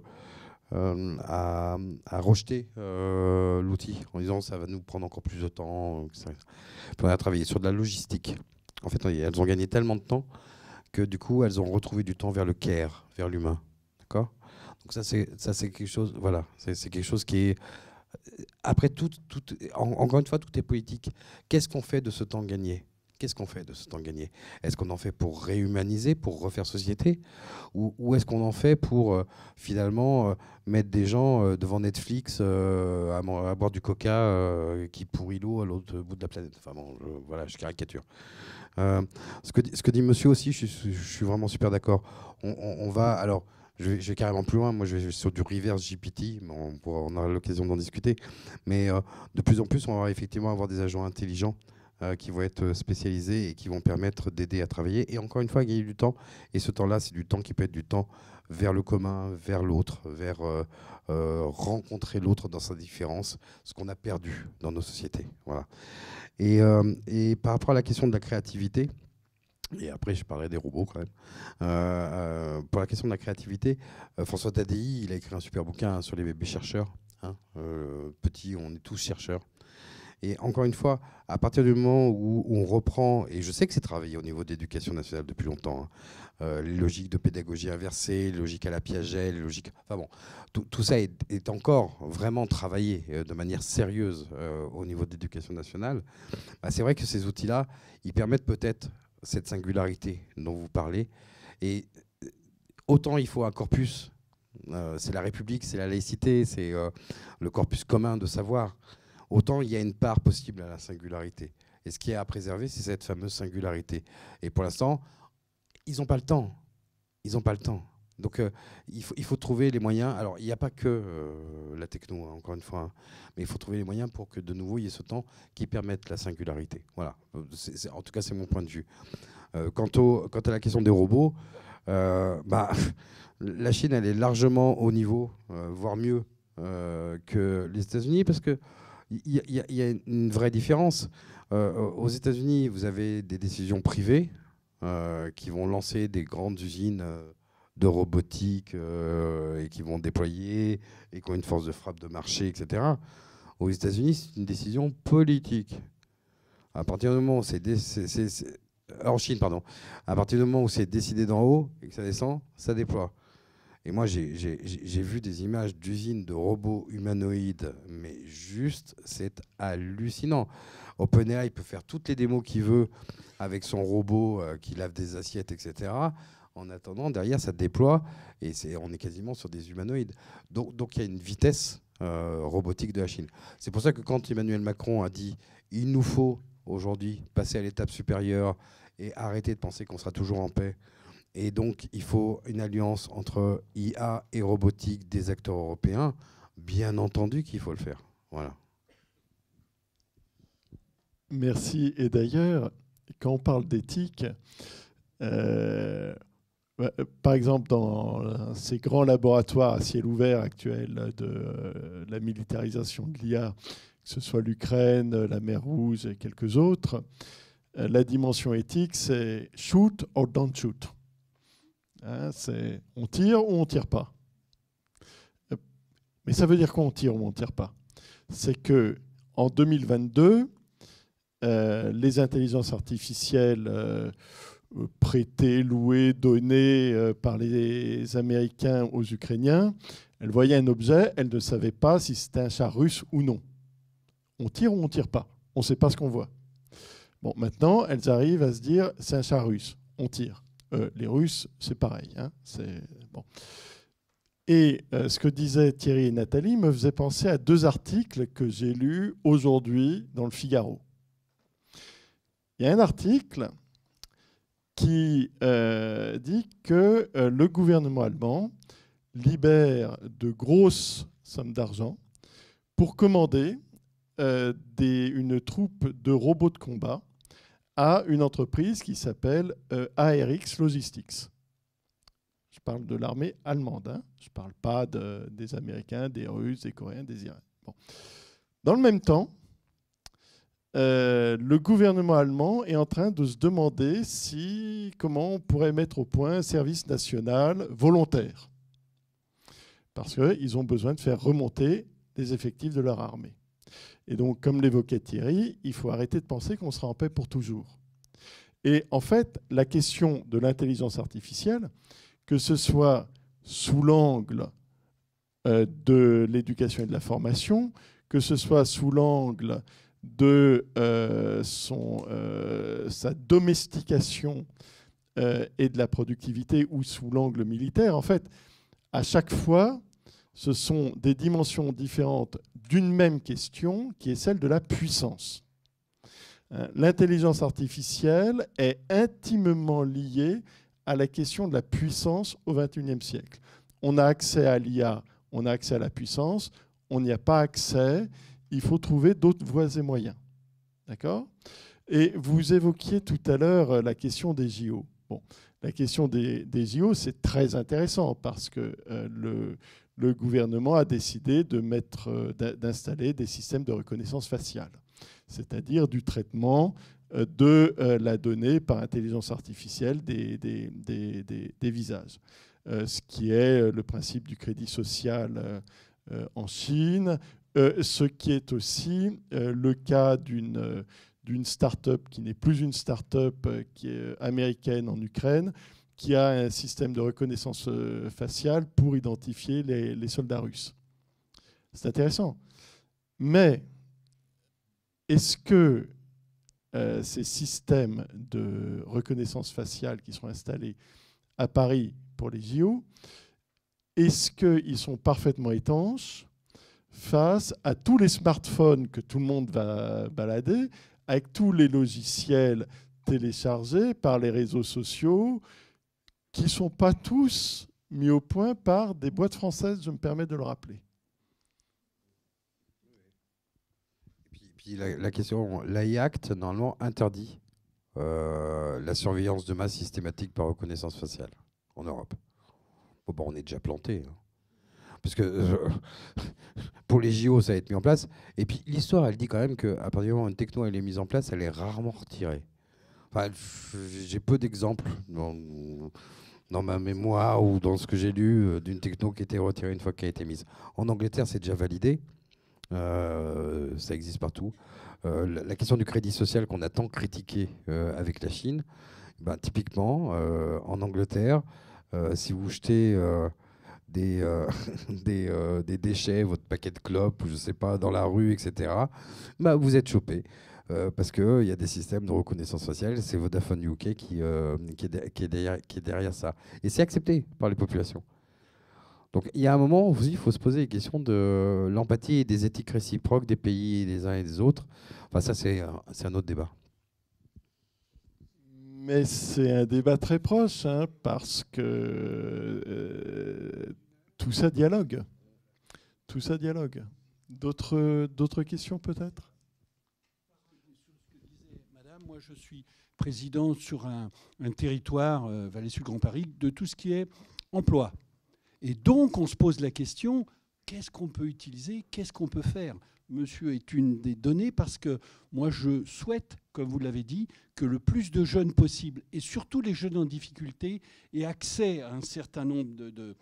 [SPEAKER 4] à rejeter l'outil en disant ça va nous prendre encore plus de temps. Puis on a travaillé sur de la logistique. En fait, elles ont gagné tellement de temps que du coup, elles ont retrouvé du temps vers le care, vers l'humain. D'accord ? Donc ça, c'est quelque chose, voilà, c'est quelque chose qui est... Après, encore une fois, tout est politique. Qu'est-ce qu'on fait de ce temps gagné ? Qu'est-ce qu'on fait de ce temps gagné ? Est-ce qu'on en fait pour réhumaniser, pour refaire société ? Ou est-ce qu'on en fait pour, finalement, mettre des gens devant Netflix à boire du coca qui pourrit l'eau à l'autre bout de la planète ? Enfin bon, voilà, je caricature. Ce que dit monsieur aussi, je suis vraiment super d'accord. On va... Alors, je vais carrément plus loin. Moi, je vais sur du reverse GPT. On aura l'occasion d'en discuter. Mais de plus en plus, on va effectivement avoir des agents intelligents qui vont être spécialisés et qui vont permettre d'aider à travailler. Et encore une fois, gagner du temps. Et ce temps-là, c'est du temps qui peut être du temps vers le commun, vers l'autre, vers rencontrer l'autre dans sa différence, ce qu'on a perdu dans nos sociétés. Voilà. Et par rapport à la question de la créativité, Et après, je parlerai des robots quand même. Pour la question de la créativité, François Tadei, il a écrit un super bouquin sur les bébés chercheurs. Petits, on est tous chercheurs. Et encore une fois, à partir du moment où on reprend, et je sais que c'est travaillé au niveau de l'éducation nationale depuis longtemps, les logiques de pédagogie inversée, les logiques à la Piaget, les logiques... Enfin bon, tout ça est encore vraiment travaillé de manière sérieuse au niveau de l'éducation nationale. Bah, c'est vrai que ces outils-là, ils permettent peut-être cette singularité dont vous parlez. Et autant il faut un corpus, c'est la République, c'est la laïcité, c'est le corpus commun de savoir, autant il y a une part possible à la singularité. Et ce qui est à préserver, c'est cette fameuse singularité. Et pour l'instant, ils n'ont pas le temps. Ils n'ont pas le temps. Donc il faut trouver les moyens. Alors il n'y a pas que la techno, hein, encore une fois, hein, mais il faut trouver les moyens pour que de nouveau il y ait ce temps qui permette la singularité. Voilà. En tout cas, c'est mon point de vue. Quant à la question des robots, la Chine, elle est largement au niveau, voire mieux que les États-Unis, parce que il y a une vraie différence. Aux États-Unis, vous avez des décisions privées qui vont lancer des grandes usines de robotique et qui vont déployer et qui ont une force de frappe de marché, etc. Aux États-Unis, c'est une décision politique. À partir du moment où en Chine, pardon. À partir du moment où c'est décidé d'en haut et que ça descend, ça déploie. Et moi, j'ai vu des images d'usines de robots humanoïdes, mais juste, c'est hallucinant. OpenAI peut faire toutes les démos qu'il veut avec son robot qui lave des assiettes, etc. En attendant, derrière, ça déploie et on est quasiment sur des humanoïdes. Donc il y a une vitesse robotique de la Chine. C'est pour ça que quand Emmanuel Macron a dit « il nous faut aujourd'hui passer à l'étape supérieure et arrêter de penser qu'on sera toujours en paix », et donc il faut une alliance entre IA et robotique des acteurs européens, bien entendu qu'il faut le faire. Voilà.
[SPEAKER 3] Merci. Et d'ailleurs, quand on parle d'éthique, par exemple, dans ces grands laboratoires à ciel ouvert actuels de la militarisation de l'IA, que ce soit l'Ukraine, la mer Rouge et quelques autres, la dimension éthique, c'est shoot or don't shoot. Hein, c'est on tire ou on tire pas. Mais ça veut dire qu'on tire ou on tire pas. C'est que en 2022, les intelligences artificielles prêtées, louées, données par les Américains aux Ukrainiens, elles voyaient un objet, elles ne savaient pas si c'était un char russe ou non. On tire ou on tire pas. On ne sait pas ce qu'on voit. Bon, maintenant, elles arrivent à se dire, c'est un char russe, on tire. Les Russes, c'est pareil. Hein, bon. Et ce que disaient Thierry et Nathalie me faisait penser à deux articles que j'ai lus aujourd'hui dans le Figaro. Il y a un article qui dit que le gouvernement allemand libère de grosses sommes d'argent pour commander une troupe de robots de combat à une entreprise qui s'appelle ARX Logistics. Je parle de l'armée allemande. Hein. Je ne parle pas des Américains, des Russes, des Coréens, des Iraniens. Bon. Dans le même temps, le gouvernement allemand est en train de se demander comment on pourrait mettre au point un service national volontaire. Parce qu'ils ont besoin de faire remonter les effectifs de leur armée. Et donc, comme l'évoquait Thierry, il faut arrêter de penser qu'on sera en paix pour toujours. Et en fait, la question de l'intelligence artificielle, que ce soit sous l'angle de l'éducation et de la formation, que ce soit sous l'angle de sa domestication et de la productivité ou sous l'angle militaire, en fait, à chaque fois, ce sont des dimensions différentes d'une même question qui est celle de la puissance. L'intelligence artificielle est intimement liée à la question de la puissance au XXIe siècle. On a accès à l'IA, on a accès à la puissance, on n'y a pas accès, il faut trouver d'autres voies et moyens. D'accord ? Et vous évoquiez tout à l'heure la question des JO. Bon, la question des JO, c'est très intéressant parce que le gouvernement a décidé d'installer des systèmes de reconnaissance faciale, c'est-à-dire du traitement de la donnée par intelligence artificielle des visages. Ce qui est le principe du crédit social en Chine, ce qui est aussi le cas d'une start-up qui n'est plus une start-up, qui est américaine en Ukraine, qui a un système de reconnaissance faciale pour identifier les soldats russes. C'est intéressant. Mais est-ce que ces systèmes de reconnaissance faciale qui sont installés à Paris pour les JO, est-ce qu'ils sont parfaitement étanches face à tous les smartphones que tout le monde va balader, avec tous les logiciels téléchargés par les réseaux sociaux, qui ne sont pas tous mis au point par des boîtes françaises, je me permets de le rappeler.
[SPEAKER 4] Puis la question, l'AI Act, normalement, interdit la surveillance de masse systématique par reconnaissance faciale en Europe. Bon, on est déjà planté. Hein. Parce que pour les JO, ça va être mis en place. Et puis l'histoire, elle dit quand même qu'à partir du moment où une techno elle est mise en place, elle est rarement retirée. Enfin, j'ai peu d'exemples dans ma mémoire ou dans ce que j'ai lu d'une techno qui a été retirée une fois qu'elle a été mise. En Angleterre, c'est déjà validé. Ça existe partout. La question du crédit social qu'on a tant critiqué avec la Chine, ben, typiquement, en Angleterre, si vous jetez des déchets, votre paquet de clopes, je sais pas, dans la rue, etc., ben, vous êtes chopé. Parce qu'il y a des systèmes de reconnaissance faciale, c'est Vodafone UK qui est derrière ça. Et c'est accepté par les populations. Donc il y a un moment où il faut se poser les questions de l'empathie et des éthiques réciproques des pays des uns et des autres. Enfin ça, c'est un autre débat.
[SPEAKER 3] Mais c'est un débat très proche, hein, parce que tout ça dialogue. Tout ça dialogue. D'autres questions peut-être ?
[SPEAKER 7] Madame, moi je suis président sur un territoire, Vallée-Sud-Grand Paris, de tout ce qui est emploi. Et donc on se pose la question, qu'est-ce qu'on peut utiliser, qu'est-ce qu'on peut faire ? Monsieur est une des données parce que moi je souhaite, comme vous l'avez dit, que le plus de jeunes possible, et surtout les jeunes en difficulté, aient accès à un certain nombre de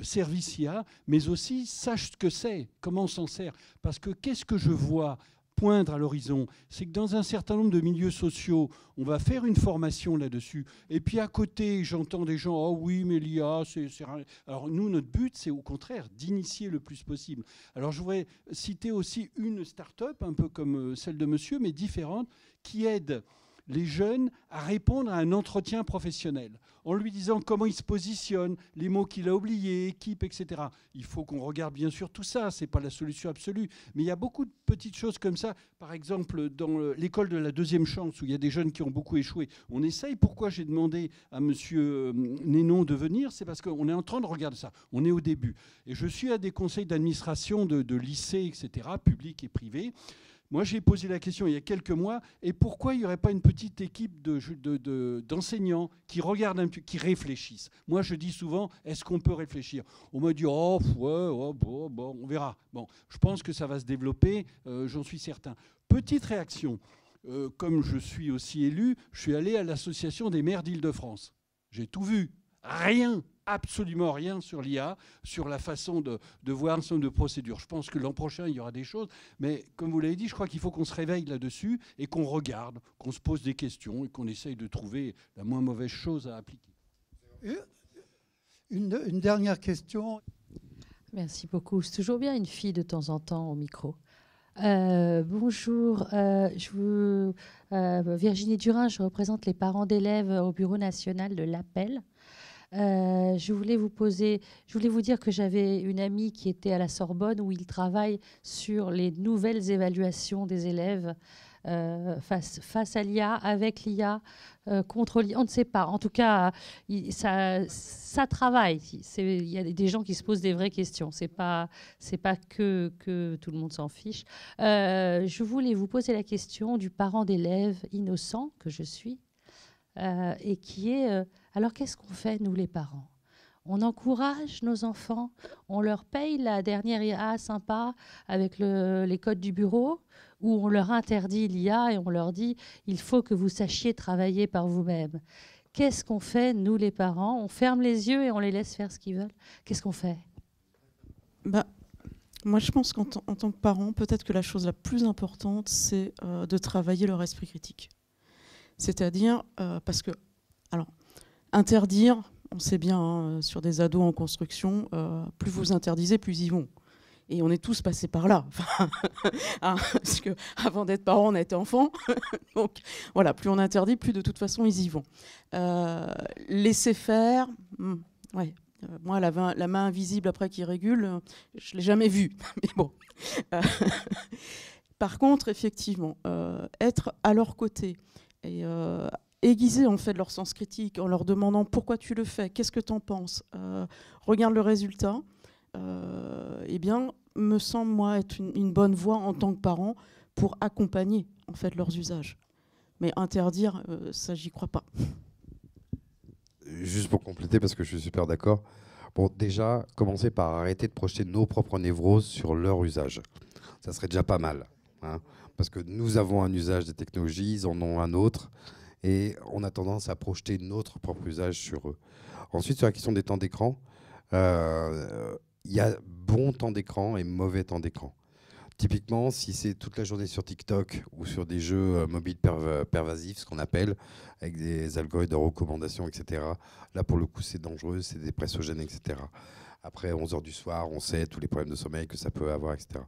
[SPEAKER 7] services IA, mais aussi sachent ce que c'est, comment on s'en sert. Parce que qu'est-ce que je vois poindre à l'horizon, c'est que dans un certain nombre de milieux sociaux, on va faire une formation là-dessus. Et puis à côté, j'entends des gens, oh oui, mais l'IA, c'est rien. Alors nous, notre but, c'est au contraire d'initier le plus possible. Alors je voudrais citer aussi une start-up, un peu comme celle de monsieur, mais différente, qui aide les jeunes à répondre à un entretien professionnel, en lui disant comment il se positionne, les mots qu'il a oubliés, équipe, etc. Il faut qu'on regarde bien sûr tout ça, ce n'est pas la solution absolue, mais il y a beaucoup de petites choses comme ça. Par exemple, dans l'école de la deuxième chance, où il y a des jeunes qui ont beaucoup échoué, on essaye. Pourquoi j'ai demandé à monsieur Nénon de venir ? C'est parce qu'on est en train de regarder ça. On est au début. Et je suis à des conseils d'administration de lycées, etc., publics et privés. Moi, j'ai posé la question il y a quelques mois, et pourquoi il n'y aurait pas une petite équipe d'enseignants qui regardent un peu, qui réfléchissent ? Moi, je dis souvent, est-ce qu'on peut réfléchir ? On m'a dit, oh, ouais, oh, bon, on verra. Bon, je pense que ça va se développer, j'en suis certain. Petite réaction, comme je suis aussi élu, je suis allé à l'Association des maires d'Île-de-France. J'ai tout vu, rien. Absolument rien sur l'IA, sur la façon de voir un certain nombre de procédures. Je pense que l'an prochain, il y aura des choses. Mais comme vous l'avez dit, je crois qu'il faut qu'on se réveille là-dessus et qu'on regarde, qu'on se pose des questions et qu'on essaye de trouver la moins mauvaise chose à appliquer.
[SPEAKER 1] Une dernière question.
[SPEAKER 8] Merci beaucoup. C'est toujours bien une fille de temps en temps au micro. Bonjour, Virginie Durin, je représente les parents d'élèves au Bureau national de l'Appel. Je voulais vous dire que j'avais une amie qui était à la Sorbonne où il travaille sur les nouvelles évaluations des élèves face à l'IA, avec l'IA, contre l'IA, on ne sait pas. En tout cas, ça travaille. Il y a des gens qui se posent des vraies questions. C'est pas que tout le monde s'en fiche. Je voulais vous poser la question du parent d'élève innocent que je suis et qui est... alors qu'est-ce qu'on fait, nous les parents ? On encourage nos enfants, on leur paye la dernière IA sympa avec les codes du bureau, ou on leur interdit l'IA et on leur dit « il faut que vous sachiez travailler par vous-même ». Qu'est-ce qu'on fait, nous les parents? On ferme les yeux et on les laisse faire ce qu'ils veulent. Qu'est-ce qu'on fait?
[SPEAKER 2] Moi, je pense qu'en tant que parent, peut-être que la chose la plus importante, c'est de travailler leur esprit critique. C'est-à-dire, parce que, alors, interdire, on sait bien, hein, sur des ados en construction, plus vous interdisez, plus ils vont. Et on est tous passés par là. Hein, parce qu'avant d'être parent, on a été enfant. Donc, voilà, plus on interdit, plus de toute façon, ils y vont. Laisser faire, ouais. Moi, la main invisible après qui régule, je ne l'ai jamais vue. Mais bon. Par contre, effectivement, être à leur côté et aiguiser en fait leur sens critique en leur demandant pourquoi tu le fais, qu'est-ce que tu en penses, regarde le résultat, eh bien, me semble, moi, être une bonne voie en tant que parent pour accompagner en fait leurs usages. Mais interdire, ça, j'y crois pas.
[SPEAKER 4] Juste pour compléter, parce que je suis super d'accord. Bon, déjà, commencer par arrêter de projeter nos propres névroses sur leur usage. Ça serait déjà pas mal. Hein, parce que nous avons un usage des technologies, ils en ont un autre. Et on a tendance à projeter notre propre usage sur eux. Ensuite, sur la question des temps d'écran, il y a bon temps d'écran et mauvais temps d'écran. Typiquement, si c'est toute la journée sur TikTok ou sur des jeux mobiles pervasifs, ce qu'on appelle, avec des algorithmes de recommandation, etc., là, pour le coup, c'est dangereux, c'est dépressogène, etc. Après 11h du soir, on sait tous les problèmes de sommeil que ça peut avoir, etc.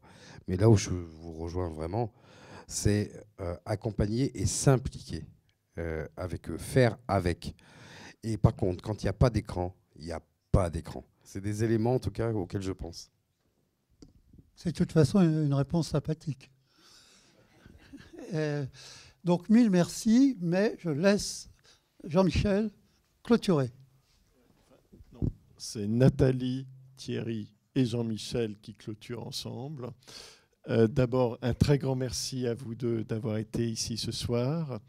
[SPEAKER 4] Mais là où je vous rejoins vraiment, c'est accompagner et s'impliquer avec eux, faire avec. Et par contre, quand il n'y a pas d'écran, il n'y a pas d'écran. C'est des éléments, en tout cas, auxquels je pense.
[SPEAKER 1] C'est de toute façon une réponse sympathique. Donc, mille merci, mais je laisse Jean-Michel clôturer.
[SPEAKER 3] Non, c'est Nathalie, Thierry et Jean-Michel qui clôturent ensemble. D'abord, un très grand merci à vous deux d'avoir été ici ce soir.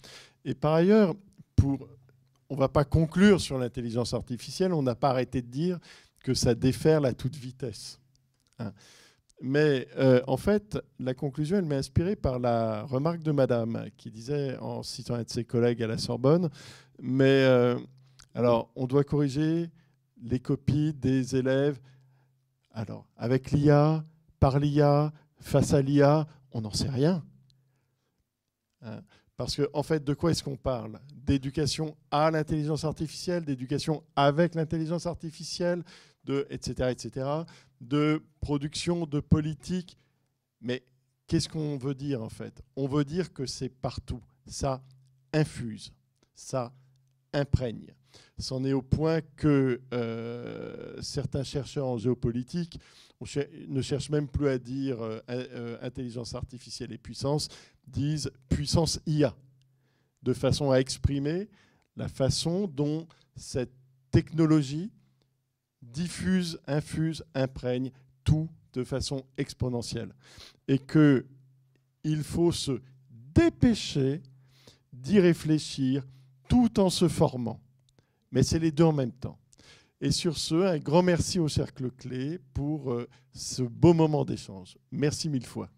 [SPEAKER 3] Et par ailleurs, on ne va pas conclure sur l'intelligence artificielle, on n'a pas arrêté de dire que ça déferle à toute vitesse. Hein. Mais en fait, la conclusion, elle m'est inspirée par la remarque de Madame, qui disait, en citant un de ses collègues à la Sorbonne, mais alors, on doit corriger les copies des élèves. Alors, avec l'IA, par l'IA, face à l'IA, on n'en sait rien. Hein, parce qu'en en fait, de quoi est-ce qu'on parle? D'éducation à l'intelligence artificielle, d'éducation avec l'intelligence artificielle, etc., etc., de production, de politique. Mais qu'est-ce qu'on veut dire en fait? On veut dire que c'est partout. Ça infuse, ça imprègne. C'en est au point que certains chercheurs en géopolitique ne cherchent même plus à dire intelligence artificielle et puissance, disent puissance IA, de façon à exprimer la façon dont cette technologie diffuse, infuse, imprègne tout de façon exponentielle. Et qu'il faut se dépêcher d'y réfléchir tout en se formant. Mais c'est les deux en même temps. Et sur ce, un grand merci au Cercle Clé pour ce beau moment d'échange. Merci mille fois.